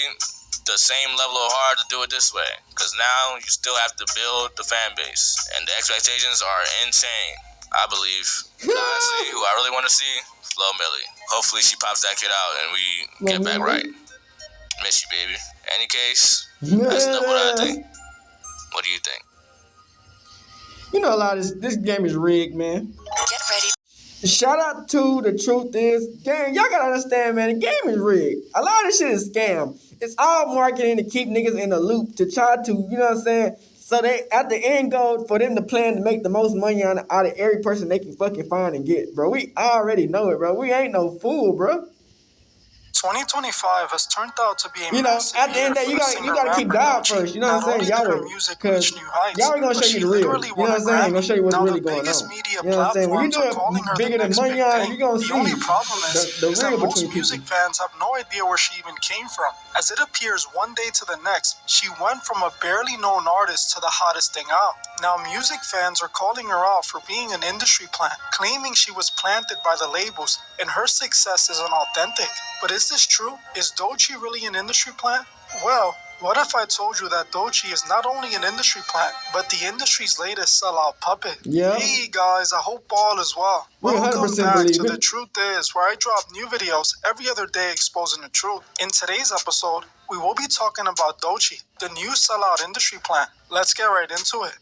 the same level of hard to do it this way, because now you still have to build the fan base, and the expectations are insane, I believe. But honestly, who I really want to see, Flo Milli. Hopefully she pops that kid out and we get back right. Miss you, baby. Any case, that's enough what I think. What do you think? You know, a lot of this game is rigged, man. Get ready. Shout out to the truth is, gang, y'all gotta understand, man, the game is rigged. A lot of this shit is scam. It's all marketing to keep niggas in a loop, to try to, you know what I'm saying? So they, at the end goal, for them to plan to make the most money out of every person they can fucking find and get, bro. We already know it, bro. We ain't no fool, bro. 2025 has turned out to be a You know, massive at the end of the day, year for you gotta keep singer-rapper God Doechii. first. You know what I'm Not saying? only did her Yahweh, music because reach new heights, Yahweh gonna but show she you the real. literally You know won what a I'm saying? Grammy. Gonna show you what's Now really the going biggest on. media You know what I'm saying? When you platforms do are it calling her bigger the than next big Munyon, thing. you gonna The see only problem the is real that most between music people. fans have no idea where she even came from. As it appears one day to the next, she went from a barely known artist to the hottest thing out. Now music fans are calling her out for being an industry plant, claiming she was planted by the labels and her success isn't authentic. But is this true? Is Doechii really an industry plant? Well, what if I told you that Doechii is not only an industry plant, but the industry's latest sellout puppet? Yeah. Hey guys, I hope all is well. We 100% Welcome back believe to it. The Truth Is, where I drop new videos every other day exposing the truth. In today's episode, we will be talking about Doechii, the new sellout industry plant. Let's get right into it.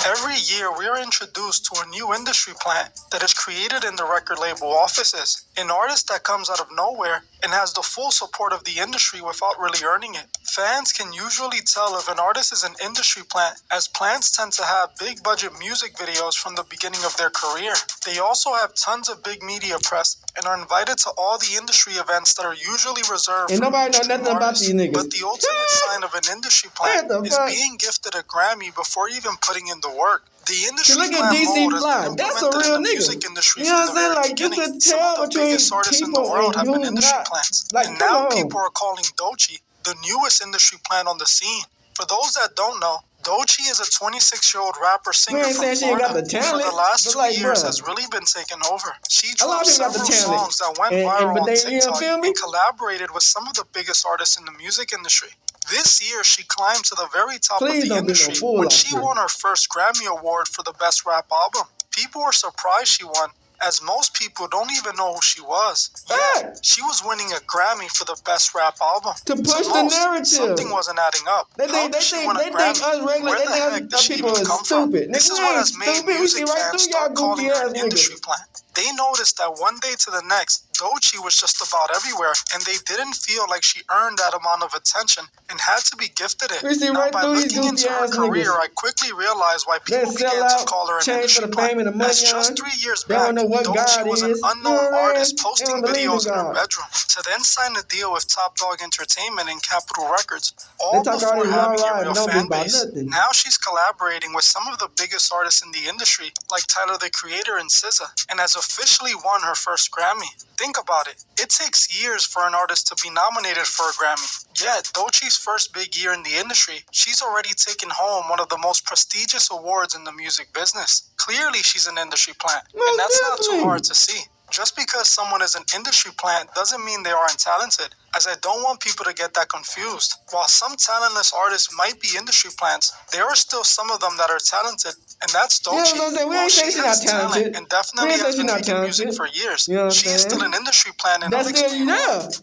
Every year, we are introduced to a new industry plant that is created in the record label offices. An artist that comes out of nowhere and has the full support of the industry without really earning it. Fans can usually tell if an artist is an industry plant, as plants tend to have big budget music videos from the beginning of their career. They also have tons of big media press and are invited to all the industry events that are usually reserved Ain't for nobody know mainstream nothing about artists. these niggas. But the ultimate sign of an industry What the plant is fuck? being gifted a Grammy before even putting in the work. The industry look at plant DC mold has Fly. been That's a implemented real in the nigga. music industry You know from what I'm the saying? very Like, you beginning. could Some tell of the between biggest artists in the people world and have been who's industry not. plants. Like, And come now on. people are calling Doechii the newest industry plant on the scene. For those that don't know, Doechii is a 26-year-old rapper singer ain't from saying she ain't got Florida the who for talent, the last but 2 like, years bruh, has really been taking over. She a lot dropped of people got the several talent. songs that went And viral but on they, you know, TikTok feel me? and collaborated with some of the biggest artists in the music industry. This year, she climbed to the very top Please of the don't be no industry fool when out she here. won her first Grammy Award for the Best Rap Album. People were surprised she won, as most people don't even know who she was. Fact. She was winning a Grammy for the Best Rap Album. To push the most, narrative. something wasn't adding up. They How think did she win a Grammy? us regular. Where They the think heck did us she people even is come from? stupid. This Nigga, is we what ain't has made stupid. We music see right fans through y'all start calling goofy her ass an industry niggas. plant. They noticed that one day to the next, Doechii was just about everywhere, and they didn't feel like she earned that amount of attention and had to be gifted it. We see Now, right by through these looking into her goofy-ass career, niggas. I quickly realized why They people sell began to out, call her an change for industry the fame and the plant. money. As just 3 years They back, don't know what Doechii God was an is. unknown You know what I mean? artist They posting don't believe in videos in her God. bedroom, to then sign a deal with Top Dog Entertainment and Capitol Records, They all talk all before this having rah-rah a and real don't be fan about base. nothing. Now she's collaborating with some of the biggest artists in the industry, like Tyler the Creator and SZA, and has officially won her first Grammy. Think think about it, it takes years for an artist to be nominated for a Grammy. Yet, Doechii's first big year in the industry, she's already taken home one of the most prestigious awards in the music business. Clearly, she's an industry plant, and that's not too hard to see. Just because someone is an industry plant doesn't mean they aren't talented, as I don't want people to get that confused. While some talentless artists might be industry plants, there are still some of them that are talented, and that's Doechii. We ain't say she's not talented. And definitely has been making music for years. She is still an industry plant, and that's still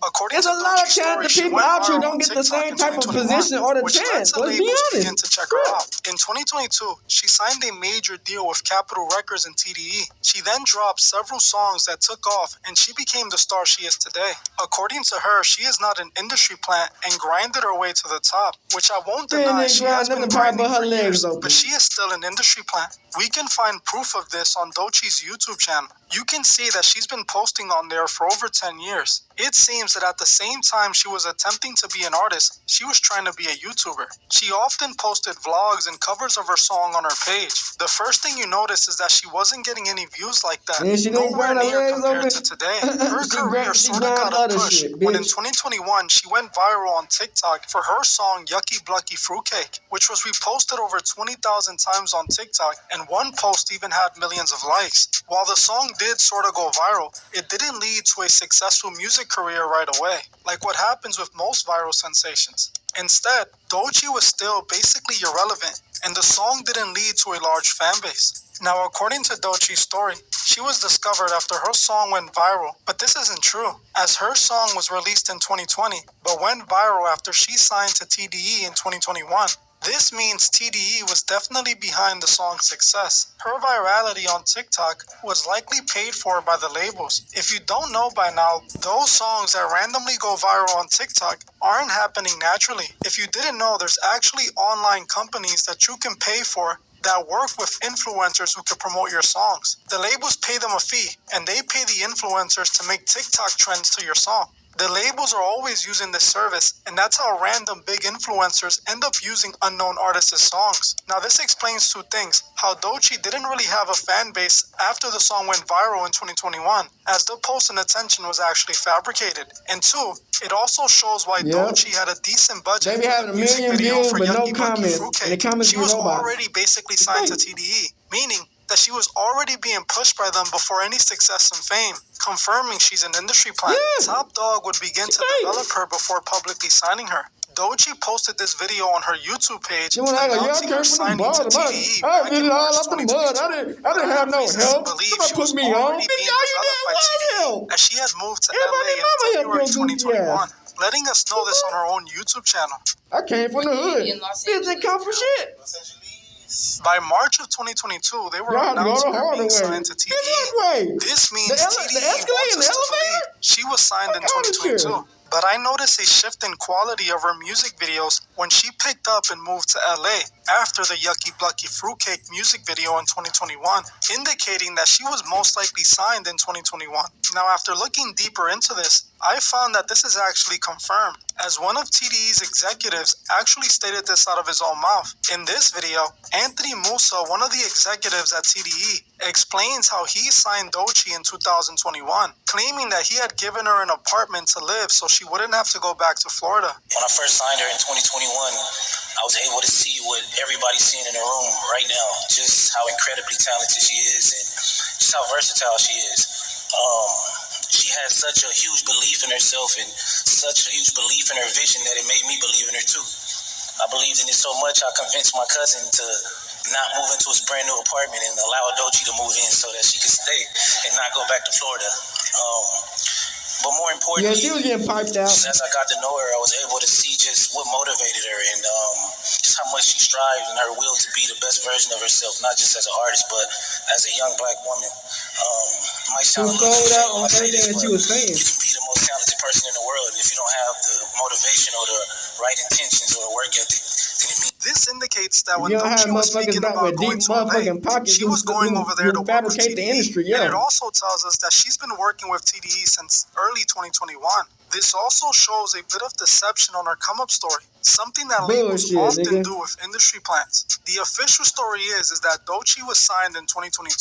according There's to a lot of Doechii's talented story, people out here don't get the same type of position or the chance. Let's be honest. To check her out. In 2022, she signed a major deal with Capitol Records and TDE. She then dropped several songs that took off, and she became the star she is today. According to her, she is not an industry plant and grinded her way to the top, which I won't deny she has been grinding for years, but she is still an industry plant. We can find proof of this on Doechii's YouTube channel. You can see that she's been posting on there for over 10 years. It seems that at the same time she was attempting to be an artist, she was trying to be a YouTuber. She often posted vlogs and covers of her song on her page. The first thing you notice is that she wasn't getting any views like that. Nowhere near compared to today. Her career sort of got a push when in 2021 she went viral on TikTok for her song Yucky Blucky Fruitcake, which was reposted over 20,000 times on TikTok, and one post even had millions of likes. While the song did sort of go viral, it didn't lead to a successful music career right away, like what happens with most viral sensations. Instead, Doechii was still basically irrelevant, and the song didn't lead to a large fan base. Now, according to Doechii's story, she was discovered after her song went viral, but this isn't true, as her song was released in 2020, but went viral after she signed to TDE in 2021. This means TDE was definitely behind the song's success. Her virality on TikTok was likely paid for by the labels. If you don't know by now, those songs that randomly go viral on TikTok aren't happening naturally. If you didn't know, there's actually online companies that you can pay for that work with influencers who can promote your songs. The labels pay them a fee, and they pay the influencers to make TikTok trends to your song. The labels are always using this service, and that's how random big influencers end up using unknown artists' songs. Now, this explains two things: how Doechii didn't really have a fan base after the song went viral in 2021, as the post and attention was actually fabricated. And two, it also shows why Doechii had a decent budget for the music video for Yucky Bucky Fruitcake. She was already basically signed to TDE, meaning that she was already being pushed by them before any success and fame, confirming she's an industry plant. Top Dog would begin to develop her before publicly signing her. Doechii posted this video on her YouTube page announcing her signing to TDE back in March 2022. I didn't have no help. Believe she was already being developed by TDE, as she had moved to LA in February 2021, letting us know this on her own YouTube channel. I came from the hood. This didn't come from shit. By March of 2022, they were announcing her being signed to TDE. This means TDE wants us to believe she was signed in 2022. But I noticed a shift in quality of her music videos when she picked up and moved to LA after the Yucky Blucky Fruitcake music video in 2021, indicating that she was most likely signed in 2021. Now, after looking deeper into this, I found that this is actually confirmed, as one of TDE's executives actually stated this out of his own mouth. In this video, Anthony Musa, one of the executives at TDE, explains how he signed Doechii in 2021, claiming that he had given her an apartment to live so she wouldn't have to go back to Florida. When I first signed her in 2021, I was able to see what everybody's seeing in the room right now, just how incredibly talented she is and just how versatile she is. She had such a huge belief in herself and such a huge belief in her vision that it made me believe in her too. I believed in it so much, I convinced my cousin to not move into his brand new apartment and allow Doechii to move in so that she could stay and not go back to Florida. But more importantly, she was getting piped out. As I got to know her, I was able to see just what motivated her and just how much she strives and her will to be the best version of herself, not just as an artist, but as a young black woman. It might sound a little cliche when I say this, but you can be the most talented person in the world, and if you don't have the motivation or the right intentions or the work ethic, then it means This indicates that If when you don't have Doechii was motherfuckers speaking got about with going deep to LA, motherfucking pockets she was going over there to work with fabricate the TDE, industry, and it yeah. also tells us that she's been working with TDE since early 2021. This also shows a bit of deception on her come-up story, something that labels Bullshit, often nigga. do with industry plans. The official story is that Doechii was signed in 2022,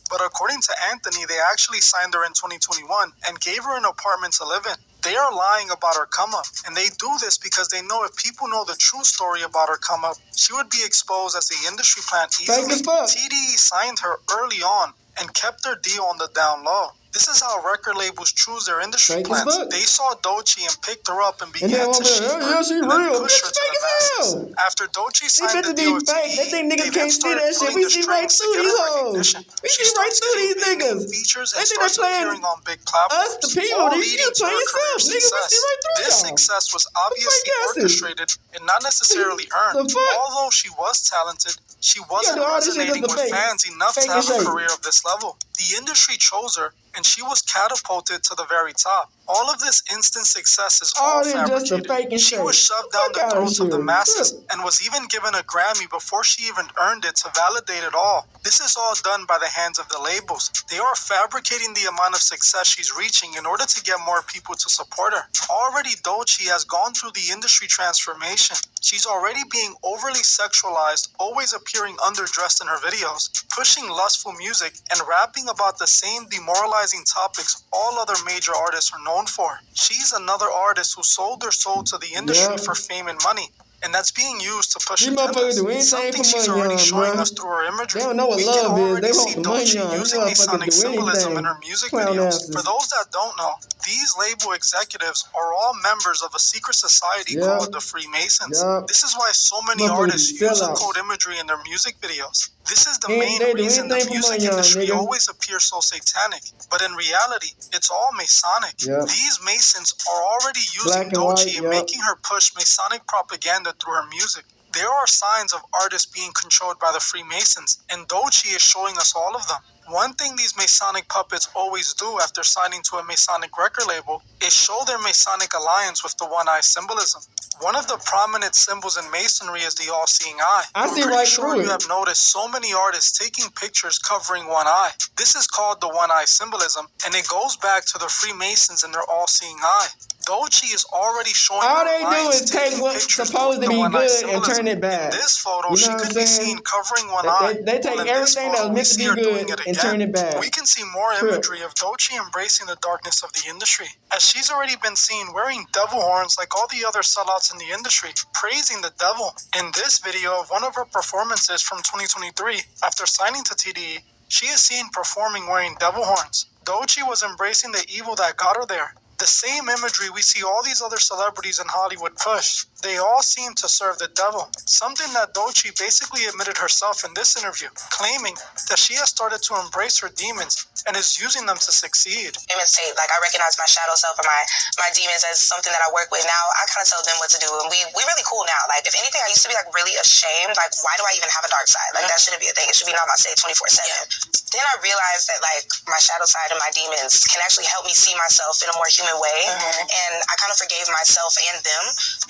but according to Anthony, they actually signed her in 2021 and gave her an apartment to live in. They are lying about her come-up, and they do this because they know if people know the true story about her come-up, she would be exposed as the industry plant easily. Fake as fuck. TDE signed her early on and kept their deal on the down low. This is how record labels choose their industry Fake as plans. fuck. They saw Doechii and picked her up and And then began one to minute, shape her yeah, she and then real. push Bitch, her she to fake the as masses. hell. After Doechii These signed the bitches deal be with fake. They TDE, think they niggas then can't see started that shit. putting We the see right strings to through get these her hoes. recognition. We She see right starts through getting these big name niggas. features They and think they starts playing appearing on big us, platforms, the people. all You leading to play her career yourself, nigga. We success. see right through This y'all. success was The obviously fake asses. orchestrated and not necessarily earned. The fuck? Although she was talented, she wasn't do all this shit resonating just to with fake. fans enough Fake to have and a shake. career of this level. The industry chose her, and she was catapulted to the very top. All of this instant success is all All this just to fabricated. fake and She shake. was shoved down the Fuck outta throats of the here. masses Look. and was even given a Grammy before she even earned it to validate it all. This is all done by the hands of the labels. They are fabricating the amount of success she's reaching in order to get more people to support her. Already Doechii has gone through the industry transformation. She's already being overly sexualized, always appearing underdressed in her videos, pushing lustful music, and rapping about the same demoralizing topics all other major artists are known for. She's another artist who sold their soul to the industry Yeah. for fame and money, and that's being used to push These motherfuckers do agendas. anything Something for she's money, already showing bruh. us through her imagery. They don't know what We love can is. already They see want the money Doechii on. These using motherfuckers Masonic do symbolism in anything. her music Clown videos. asses. For those that don't know, these label executives are all members of a secret society Yeah. called the Freemasons. Yeah. This is why so many Motherfuckers artists be use sellouts. occult imagery in their music videos. This is the They main do reason the anything for music money on, industry nigga. always appears so satanic. But in reality, it's all Masonic. Yeah. These Masons are already using Black and Doechii white, and yeah. making her push Masonic propaganda through her music. There are signs of artists being controlled by the Freemasons, and Doechii is showing us all of them. One thing these Masonic puppets always do after signing to a Masonic record label is show their Masonic alliance with the one-eye symbolism. One of the prominent symbols in Masonry is the all-seeing eye. I I'm see pretty right sure through you it. have noticed so many artists taking pictures covering one eye. This is called the one-eye symbolism, and it goes back to the Freemasons and their all-seeing eye. Doechii is already showing All her they do alliance is take taking what's pictures supposed to doing the be one-eye good and symbolism. turn it bad. In this photo, You know she what could I'm be saying? seen covering one eye. They take Well, in this everything photo, that was we meant to see be her good doing it and again. turn it bad. We can see more Trip. imagery of Doechii embracing the darkness of the industry, as she's already been seen wearing devil horns like all the other sellouts in the industry, praising the devil. In this video of one of her performances from 2023, after signing to TDE, she is seen performing wearing devil horns. Doechii was embracing the evil that got her there. The same imagery we see all these other celebrities in Hollywood push. They all seem to serve the devil. Something that Doechii basically admitted herself in this interview, claiming that she has started to embrace her demons and is using them to succeed. Imitate, like I recognize my shadow self and my demons as something that I work with now. I kind of tell them what to do, and we really cool now. Like if anything, I used to be like really ashamed. Like why do I even have a dark side? Like that shouldn't be a thing. It should be namaste 24/7. Then I realized that like my shadow side and my demons can actually help me see myself in a more human way, and I kind of forgave myself and them,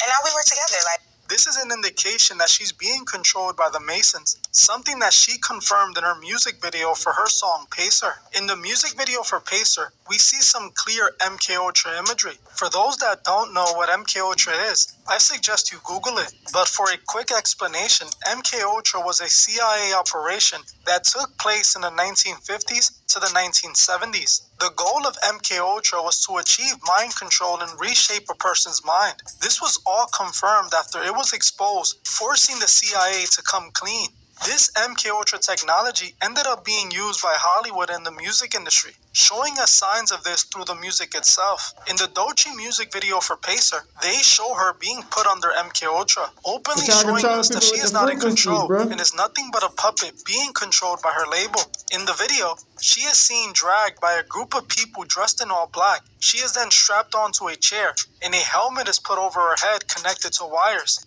and now we work together. Like. This is an indication that she's being controlled by the Masons, something that she confirmed in her music video for her song Pacer. In the music video for Pacer, we see some clear MK Ultra imagery. For those that don't know what MK Ultra is, I suggest you Google it. But for a quick explanation, MK Ultra was a CIA operation that took place in the 1950s to the 1970s. The goal of MK Ultra was to achieve mind control and reshape a person's mind. This was all confirmed after it was exposed, forcing the CIA to come clean. This MK Ultra technology ended up being used by Hollywood and the music industry, showing us signs of this through the music itself. In the Doechii music video for Pacer, they show her being put under MK Ultra, openly showing us that she is not in control and is nothing but a puppet being controlled by her label. In the video, she is seen dragged by a group of people dressed in all black. She is then strapped onto a chair, and a helmet is put over her head connected to wires.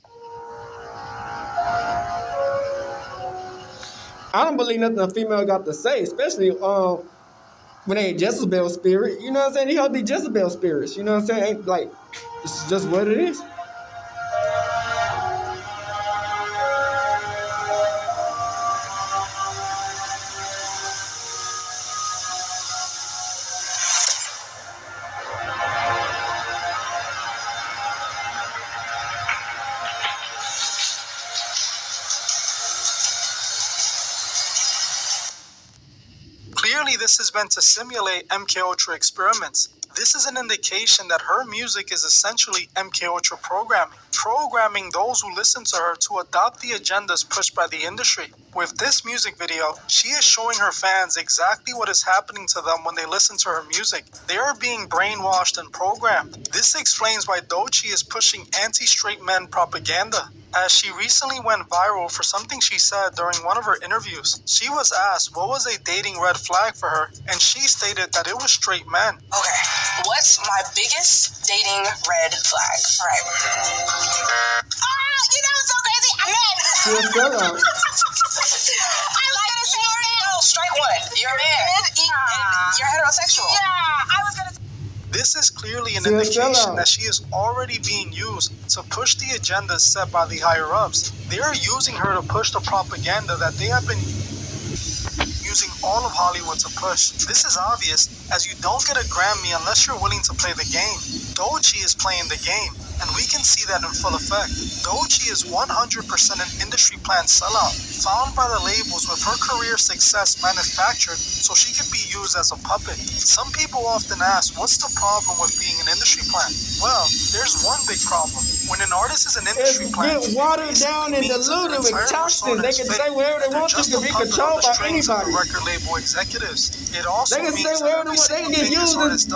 I don't believe nothing a female got to say, especially when they Jezebel spirit. You know what I'm saying? They help be Jezebel spirits. You know what I'm saying? Ain't like it's just what it is. meant to simulate MK Ultra experiments. This is an indication that her music is essentially MK Ultra programming those who listen to her to adopt the agendas pushed by the industry. With this music video, she is showing her fans exactly what is happening to them when they listen to her music. They are being brainwashed and programmed. This explains why Doechii is pushing anti-straight men propaganda, as she recently went viral for something she said during one of her interviews. She was asked what was a dating red flag for her, and she stated that it was straight men. Okay, what's my biggest dating red flag? All right. You know what's so crazy? I'm in. Strike one. You're a man. You're heterosexual. Yeah, I was gonna. This is clearly an indication that she is already being used to push the agendas set by the higher-ups. They are using her to push the propaganda that they have been using all of Hollywood to push. This is obvious, as you don't get a Grammy unless you're willing to play the game. Doechii is playing the game, and we can see that in full effect. Doechii is 100% an industry plan sellout, found by the labels with her career success manufactured so she could be used as a puppet. Some people often ask, what's the problem with being an industry plant? Well, there's one big problem. When an artist is an industry plant, get watered down and diluted with toxins. They can say whatever they want to, can be controlled by anybody. Record label executives. It also they can means say whatever they want. They can get used as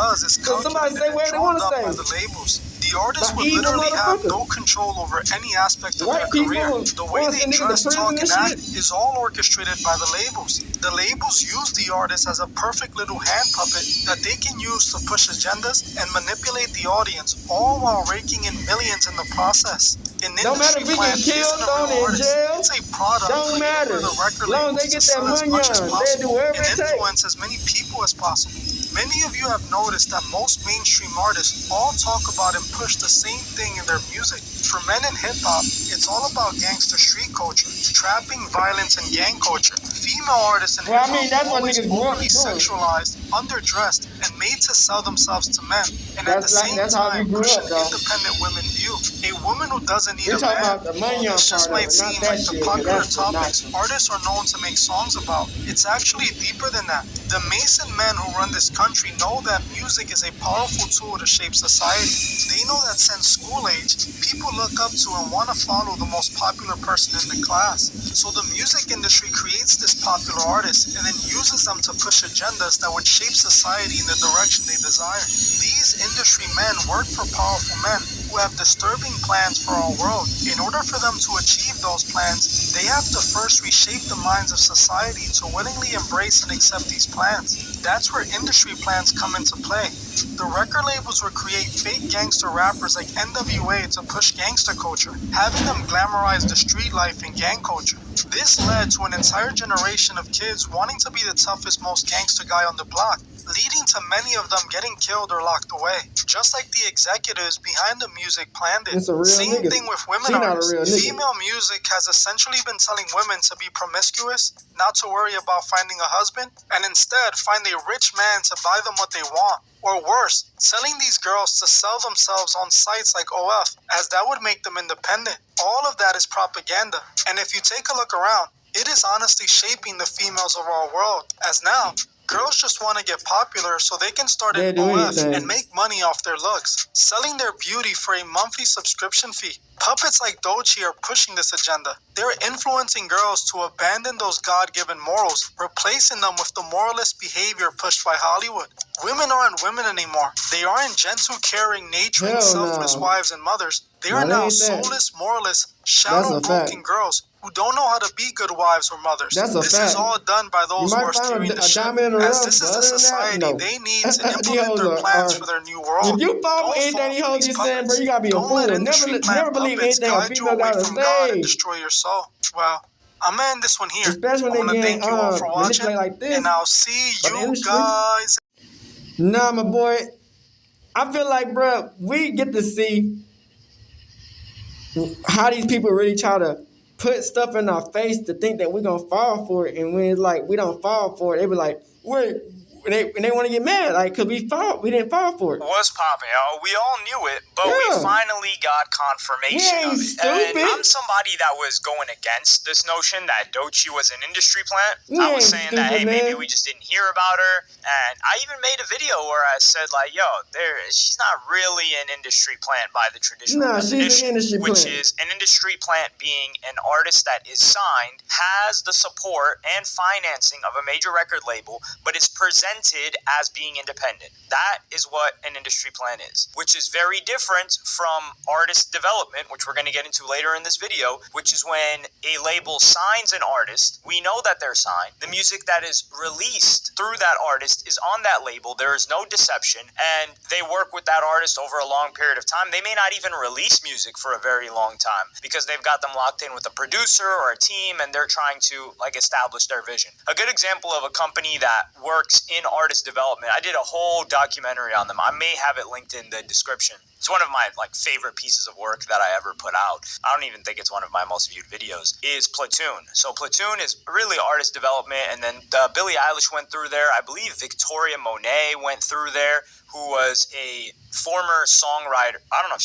somebody say whatever they want to say. By the labels. The artist would literally have no control over any aspect of their career. The way they dress, talk, and act is all orchestrated by the labels. The labels use the artist as a perfect little hand puppet that they can use to push agendas and manipulate the audience, all while raking in millions in the process. An industry plant isn't a real artist. It's a product created for the record labels to sell as much as possible and influence as many people as possible. Many of you have noticed that most mainstream artists all talk about and push the same thing in their music. For men in hip-hop, it's all about gangster street culture, trapping, violence, and gang culture. Female artists in hip-hop are always overly sexualized, underdressed, and made to sell themselves to men, and at the same time push an independent women view. A woman who doesn't need a man, this just might seem like the popular topics artists are known to make songs about. It's actually deeper than that. The Mason men who run this country know that music is a powerful tool to shape society. They know that since school age, people look up to and want to follow the most popular person in the class. So the music industry creates this popular artist and then uses them to push agendas that would shape society in the direction they desire. These industry men work for powerful men who have disturbing plans for our world. In order for them to achieve those plans, they have to first reshape the minds of society to willingly embrace and accept these plans. That's where industry plans come into play. The record labels would create fake gangster rappers like NWA to push gangster culture, having them glamorize the street life and gang culture. This led to an entire generation of kids wanting to be the toughest, most gangster guy on the block, leading to many of them getting killed or locked away. Just like the executives behind the music planned it. Same thing with women artists. Female music has essentially been telling women to be promiscuous, not to worry about finding a husband, and instead find a rich man to buy them what they want. Or worse, selling these girls to sell themselves on sites like OF, as that would make them independent. All of that is propaganda. And if you take a look around, it is honestly shaping the females of our world. As now, girls just want to get popular so they can start an OF and make money off their looks, selling their beauty for a monthly subscription fee. Puppets like Doechii are pushing this agenda. They're influencing girls to abandon those God-given morals, replacing them with the moralist behavior pushed by Hollywood. Women aren't women anymore. They aren't gentle, caring, nurturing, selfless wives and mothers. They are now soulless, moralist, shadow-broken girls who don't know how to be good wives or mothers. This is all done by those who are steering the ship, as this is the society they need to implement their plans for their new world. If you follow anything these hoes be saying, bro, you gotta be a fool. Never believe anything a female gotta say. Destroy your soul. Well, I'm gonna end this one here. Especially when they get like this. And I'll see you guys. Nah, my boy. I feel like, bro, we get to see how these people really try to put stuff in our face to think that we're gonna fall for it, and when it's like we don't fall for it, they be like, wait, and they want to get mad, like, cause we didn't fall for it. Was popping, yo. We all knew it, but we finally got confirmation of it. Stupid. And I'm somebody that was going against this notion that Doechii was an industry plant. I was saying that, hey, maybe we just didn't hear about her. And I even made a video where I said, like, yo, she's not really an industry plant by the traditional definition, which is an industry plant being an artist that is signed, has the support and financing of a major record label, but is presented as being independent. That is what an industry plan is, which is very different from artist development, which we're going to get into later in this video, which is when a label signs an artist. We know that they're signed. The music that is released through that artist is on that label. There is no deception, and they work with that artist over a long period of time. They may not even release music for a very long time because they've got them locked in with a producer or a team, and they're trying to like establish their vision. A good example of a company that works in artist development, I did a whole documentary on them. I may have it linked in the description. It's one of my like favorite pieces of work that I ever put out. I don't even think it's one of my most viewed videos, is Platoon. So Platoon is really artist development, and then Billie Eilish went through there. I believe Victoria Monet went through there, who was a former songwriter. I don't know if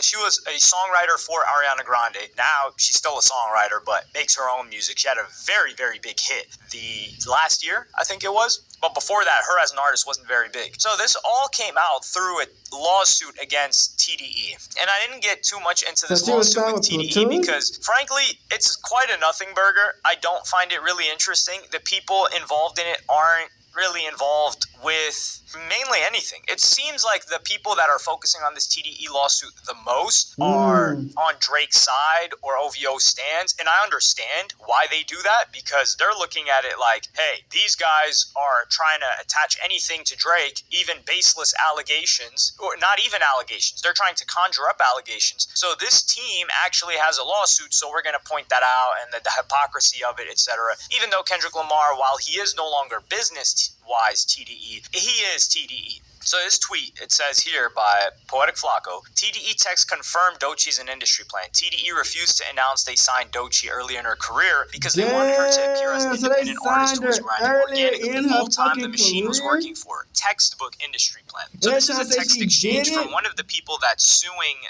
she was a songwriter for Ariana Grande. Now she's still a songwriter, but makes her own music. She had a very, very big hit the last year, I think it was. But before that, her as an artist wasn't very big. So this all came out through a lawsuit against TDE. And I didn't get too much into this lawsuit with TDE because, frankly, it's quite a nothing burger. I don't find it really interesting. The people involved in it aren't really involved with mainly anything. It seems like the people that are focusing on this TDE lawsuit the most are on Drake's side or OVO stands, and I understand why they do that, because they're looking at it like, hey, these guys are trying to attach anything to Drake, even baseless allegations, or not even allegations. They're trying to conjure up allegations. So this team actually has a lawsuit, so we're going to point that out, and the hypocrisy of it, etc. Even though Kendrick Lamar, while he is no longer business-wise TDE, he is TDE. So this tweet, it says here by Poetic Flacco, TDE text confirmed Doechii's an industry plant. TDE refused to announce they signed Doechii early in her career because they wanted her to appear as an independent artist who was grinding organically the whole time the machine was working for her. Textbook industry plan. So this is a text exchange from one of the people that's suing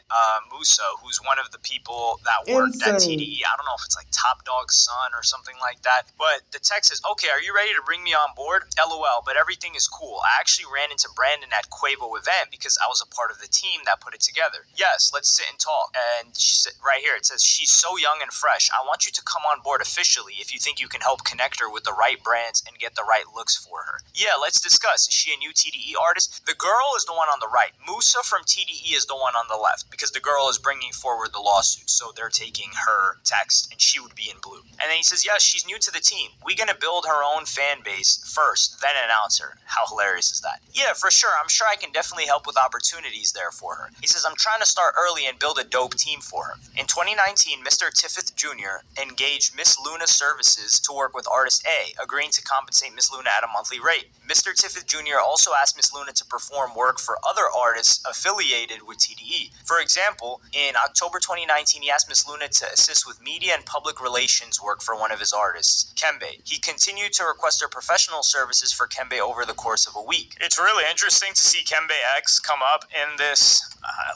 Musa, who's one of the people that worked at TDE. I don't know if it's like Top Dog's son or something like that. But the text says, okay, are you ready to bring me on board? LOL, but everything is cool. I actually ran into Brandon at Quavo event because I was a part of the team that put it together. Yes, let's sit and talk. And she said, right here, it says, she's so young and fresh. I want you to come on board officially if you think you can help connect her with the right brands and get the right looks for her. Yeah, let's discuss. Is she a new TDE artist? The girl is the one on the right. Musa from TDE is the one on the left because the girl is bringing forward the lawsuit. So they're taking her text and she would be in blue. And then he says, yes, she's new to the team. We're going to build her own fan base first, then announce her. How hilarious is that? Yeah, for sure. I'm sure I can definitely help with opportunities there for her. He says, I'm trying to start early and build a dope team for her. In 2019, Mr. Tiffith Jr. engaged Miss Luna Services to work with artist A, agreeing to compensate Miss Luna at a monthly rate. Mr. Tiffith Jr. also asked Miss Luna to perform work for other artists affiliated with TDE. For example, in October 2019, he asked Miss Luna to assist with media and public relations work for one of his artists, Kembe. He continued to request her professional services for Kembe over the course of a week. It's really interesting to see Kembe X come up in this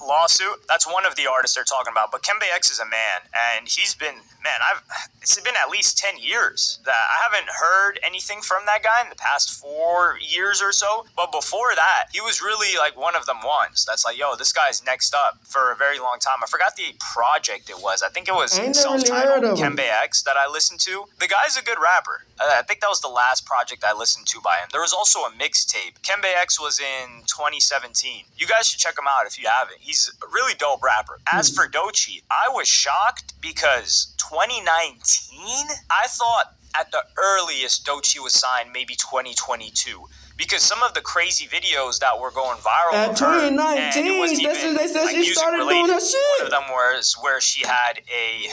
lawsuit. That's one of the artists they're talking about, but Kembe X is a man, and he's been, it's been at least 10 years that I haven't heard anything from that guy in the past 4 years or so, but before that, he was really like one of them ones that's like, yo, this guy's next up for a very long time. I forgot the project it was. I think it was self-titled Kembe X that I listened to. The guy's a good rapper. I think that was the last project I listened to by him. There was also a mixtape. Kembe X was in 2017. You guys should check him out if you haven't. He's a really dope rapper. As for Doechii, I was shocked because 2019? I thought at the earliest Doechii was signed maybe 2022. Because some of the crazy videos that were going viral at 2019, they said she started doing her shit. One of them was where she had a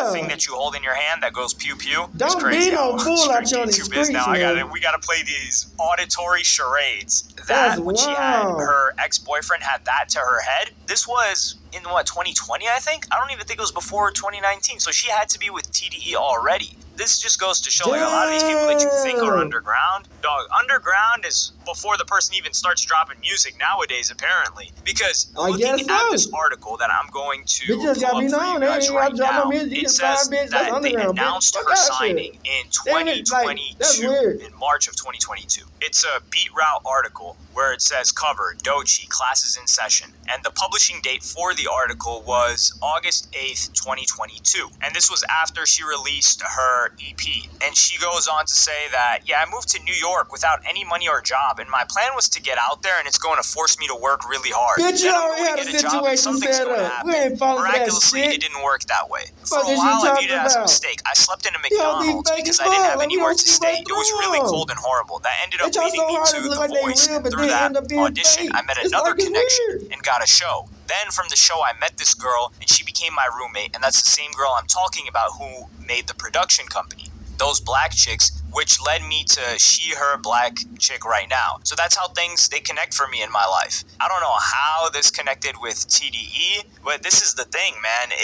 the thing that you hold in your hand that goes pew pew. Don't be no fool out here on these streets, now. We gotta play these auditory charades. That when she had her ex-boyfriend had that to her head. This was in what, 2020, I think? I don't even think it was before 2019. So she had to be with TDE already. This just goes to show, like, a lot of these people that you think are underground, dog, underground is before the person even starts dropping music nowadays, apparently. Because looking at this article that I'm going to pull up for you guys right now, it says that they announced her signing in 2022, in March of 2022. It's a Beat Route article where it says cover, Doechii, classes in session. And the publishing date for the article was August 8th, 2022. And this was after she released her EP. And she goes on to say that, yeah, I moved to New York without any money or job, and my plan was to get out there, and it's going to force me to work really hard. Bitch, you already had a situation set up. We ain't falling for that Miraculously, shit. it didn't work that way. For Fuck a is you while, I talking viewed it as a about? mistake. I slept in a McDonald's because I didn't have anywhere to stay. It was really cold and horrible. That ended up leading me to The Voice, and through that audition, I met another connection and got a show. Then from the show, I met this girl, and she became my roommate, and that's the same girl I'm talking about who made the production company. Those black chicks, which led me to she/her black chick right now. So that's how they connect for me in my life. I don't know how this connected with TDE, but this is the thing, man.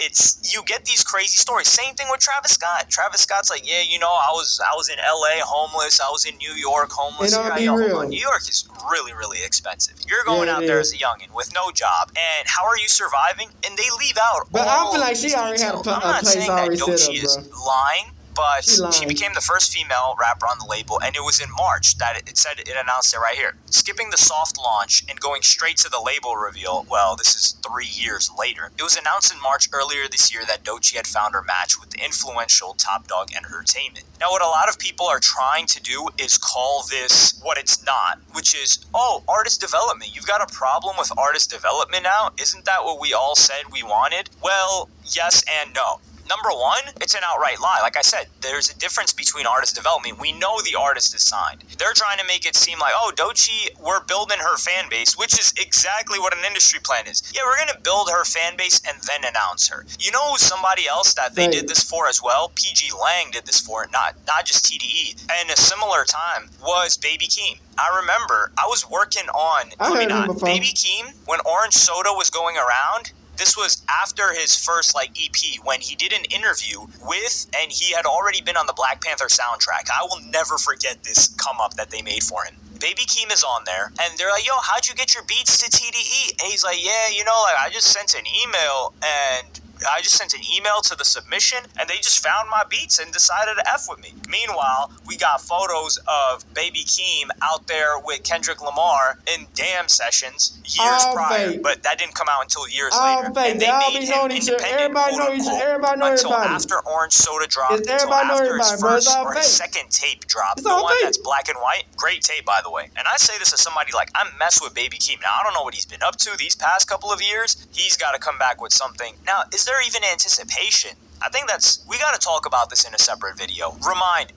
You get these crazy stories. Same thing with Travis Scott. Travis Scott's like, yeah, I was in LA homeless. I was in New York homeless. And I'll be real. New York is really, really expensive. You're going out there as a youngin' with no job, and how are you surviving? And they leave out But all I feel like she these already had a details. I'm not place saying that already set Doechii up, is bro. lying. But She she became the first female rapper on the label, and it was in March that it said it announced it right here. Skipping the soft launch and going straight to the label reveal, well, this is 3 years later. It was announced in March earlier this year that Doechii had found her match with the influential Top Dog Entertainment. Now, what a lot of people are trying to do is call this what it's not, which is, oh, artist development. You've got a problem with artist development now? Isn't that what we all said we wanted? Well, yes and no. Number one, it's an outright lie. Like I said, there's a difference between artist development. We know the artist is signed. They're trying to make it seem like, oh, Doechii, we're building her fan base, which is exactly what an industry plan is. Yeah, we're going to build her fan base and then announce her. You know somebody else that they did this for as well? PG Lang did this for, not just TDE. And a similar time was Baby Keem. I remember I was working on, Baby Keem, when Orange Soda was going around. This was after his first EP when he did an interview with, and he had already been on the Black Panther soundtrack. I will never forget this come up that they made for him. Baby Keem is on there, and they're like, yo, how'd you get your beats to TDE? And he's like, yeah, I just sent an email, to the submission, and they just found my beats and decided to F with me. Meanwhile, we got photos of Baby Keem out there with Kendrick Lamar in Damn sessions years prior, but that didn't come out until years later. And they made him independent, until after Orange Soda dropped, until after his first or his second tape dropped, the one that's black and white. Great tape, by the way. And I say this as somebody I mess with Baby Keem. Now, I don't know what he's been up to these past couple of years. He's got to come back with something. Now, is there even anticipation? I think we got to talk about this in a separate video. Remind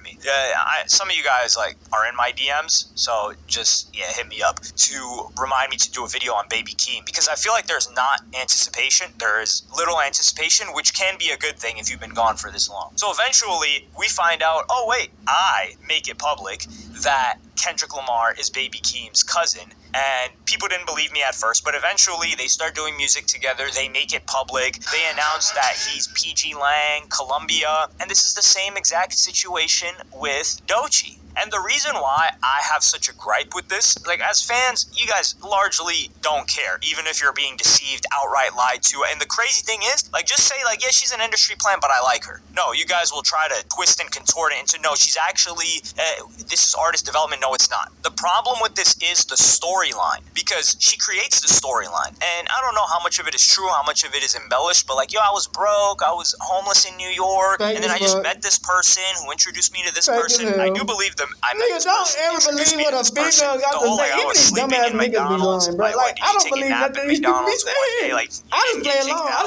me. Yeah, some of you guys are in my DMs, so just hit me up to remind me to do a video on Baby Keem, because I feel like there's not anticipation. There is little anticipation, which can be a good thing if you've been gone for this long. So eventually we find out, oh wait, I make it public that Kendrick Lamar is Baby Keem's cousin. And people didn't believe me at first, but eventually they start doing music together. They make it public. They announce that he's PG Lang, Columbia. And this is the same exact situation with Doechii. And the reason why I have such a gripe with this, as fans, you guys largely don't care, even if you're being deceived, outright lied to. And the crazy thing is, just say, yeah, she's an industry plant, but I like her. No, you guys will try to twist and contort it into, no, she's actually, this is artist development. No, it's not. The problem with this is the storyline, because she creates the storyline. And I don't know how much of it is true, how much of it is embellished, but I was broke, I was homeless in New York, and then I just met this person who introduced me to this person. I do believe Nigga, don't ever believe what a female got to say. Even these dumbass niggas be lying, bro. I don't believe nothing these people be saying. I just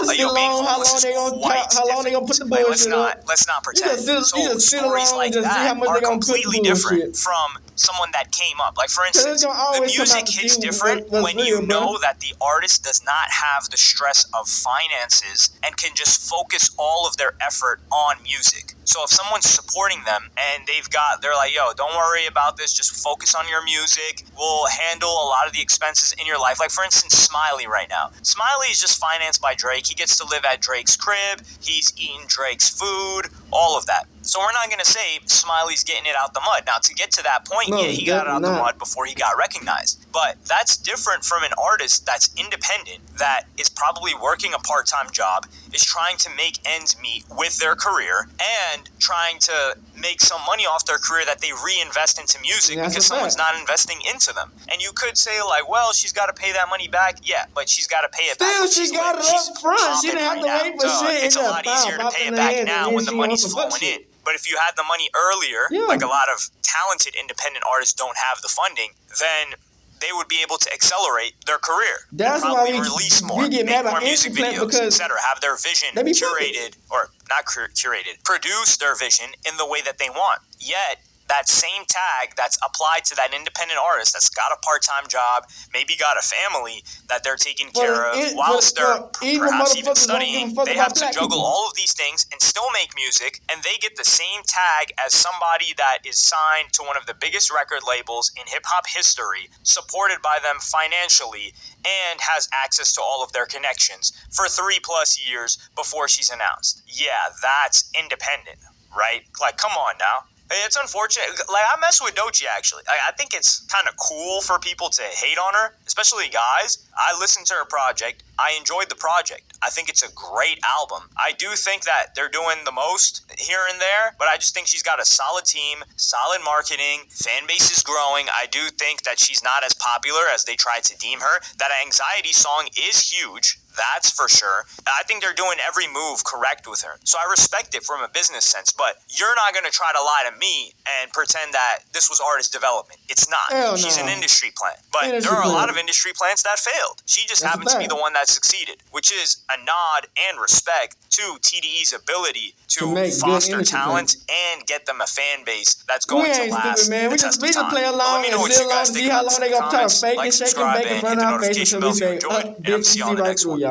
play along. I just sit along how long they gonna put the bullshit up. Let's not pretend. You just sit along and just see how much they gonna put the bullshit. From someone that came up. Like, for instance, the music hits different when you know that the artist does not have the stress of finances and can just focus all of their effort on music. So if someone's supporting them and they're like, yo, don't worry about this, just focus on your music. We'll handle a lot of the expenses in your life. Like, for instance, Smiley right now. Smiley is just financed by Drake. He gets to live at Drake's crib. He's eating Drake's food, all of that. So we're not going to say Smiley's getting it out the mud. Now, to get to that point, yeah, he got it out the mud before he got recognized. But that's different from an artist that's independent, that is probably working a part-time job, is trying to make ends meet with their career, and trying to make some money off their career that they reinvest into music because someone's not investing into them. And you could say, like, well, she's got to pay that money back. Yeah, but she's got to pay it back. Still, she got it up front. She didn't have to wait for shit. It's a lot easier to pay it back now when the money's flowing in. But if you had the money earlier, like a lot of talented independent artists don't have the funding, then they would be able to accelerate their career. That's why we release more, we get make mad more music videos, etc. Have their vision curated, or not curated, produce their vision in the way that they want. Yet, that same tag that's applied to that independent artist that's got a part-time job, maybe got a family that they're taking care of whilst they're perhaps even studying, they have to juggle all of these things and still make music, and they get the same tag as somebody that is signed to one of the biggest record labels in hip-hop history, supported by them financially, and has access to all of their connections for 3+ years before she's announced. Yeah, that's independent, right? Like, come on now. It's unfortunate. Like, I mess with Doechii, actually. I think it's kind of cool for people to hate on her, especially guys. I listened to her project. I enjoyed the project. I think it's a great album. I do think that they're doing the most here and there, but I just think she's got a solid team, solid marketing, fan base is growing. I do think that she's not as popular as they tried to deem her. That Anxiety song is huge. That's for sure. I think they're doing every move correct with her. So I respect it from a business sense, but you're not going to try to lie to me and pretend that this was artist development. It's not. She's an industry plant. But there are a lot of industry plants that failed. She just happens to be the one that succeeded, which is a nod and respect to TDE's ability to foster talent and get them a fan base that's going to last. Man. We just play along and sit along, see how long they gonna try to fake it, shake and bake in front of our face until we say, bitch, see right through y'all.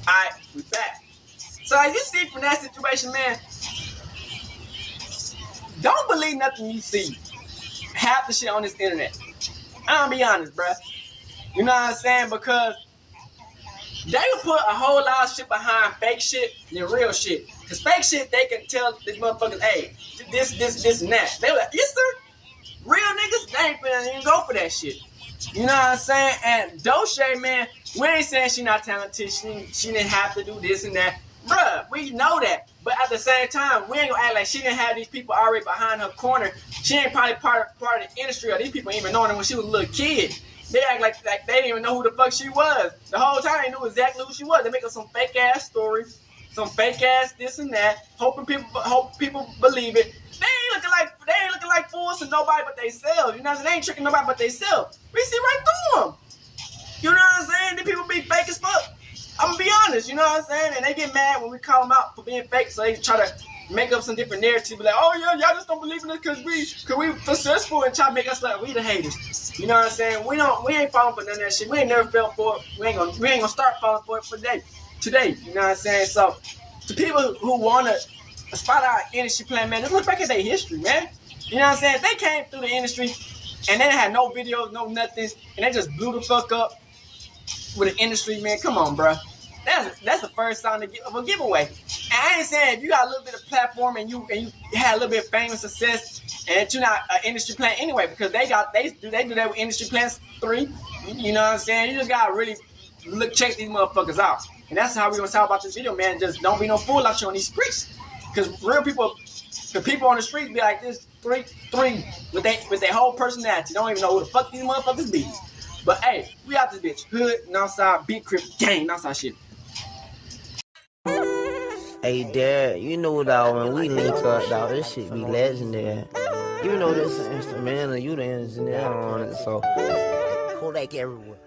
Alright, we back. So as you see from that situation, man, don't believe nothing you see. Half the shit on this internet. I'm gonna be honest, bruh. You know what I'm saying? Because they will put a whole lot of shit behind fake shit than real shit. Cause fake shit, they can tell these motherfuckers, hey, this, and that. They were like, yes, sir. Real niggas, they ain't finna even go for that shit. You know what I'm saying? And Doechii, man, we ain't saying she not talented. She didn't have to do this and that. Bruh, we know that. But at the same time, we ain't gonna act like she didn't have these people already behind her corner. She ain't probably part of the industry, or these people ain't even knowing her when she was a little kid. They act like they didn't even know who the fuck she was. The whole time they knew exactly who she was. They make up some fake ass stories, some fake ass this and that, hope people believe it. They ain't looking like fools to nobody but themselves. You know what I'm saying? They ain't tricking nobody but themselves. We see right through them. You know what I'm saying? The people be fake as fuck. I'm gonna be honest. You know what I'm saying? And they get mad when we call them out for being fake, so they try to make up some different narrative. Be like, oh yeah, y'all just don't believe in us because we successful, and try to make us like we the haters. You know what I'm saying? We ain't falling for none of that shit. We ain't never fell for it. We ain't gonna start falling for it today. You know what I'm saying? So to people who wanna spot our industry plan, man, just look back at their history, man. You know what I'm saying? They came through the industry and they had no videos, no nothing, and they just blew the fuck up with the industry, man. Come on, bro. That's the first sign of a giveaway. And I ain't saying if you got a little bit of platform and you had a little bit of fame and success, and you're not an industry plant anyway, because they do that with industry plants 3. You know what I'm saying? You just gotta really check these motherfuckers out. And that's how we gonna talk about this video, man. Just don't be no fool out here on these streets. Because real people, the people on the streets be like this, three with their whole personality. Don't even know who the fuck these motherfuckers be. But hey, we out this bitch. Hood, Northside, Big Crip, gang, Northside shit. Hey, Dad, you know that when we link up, dog, this shit be legendary. Even though this is instrumental, you the engineer on it, so Kodak everywhere.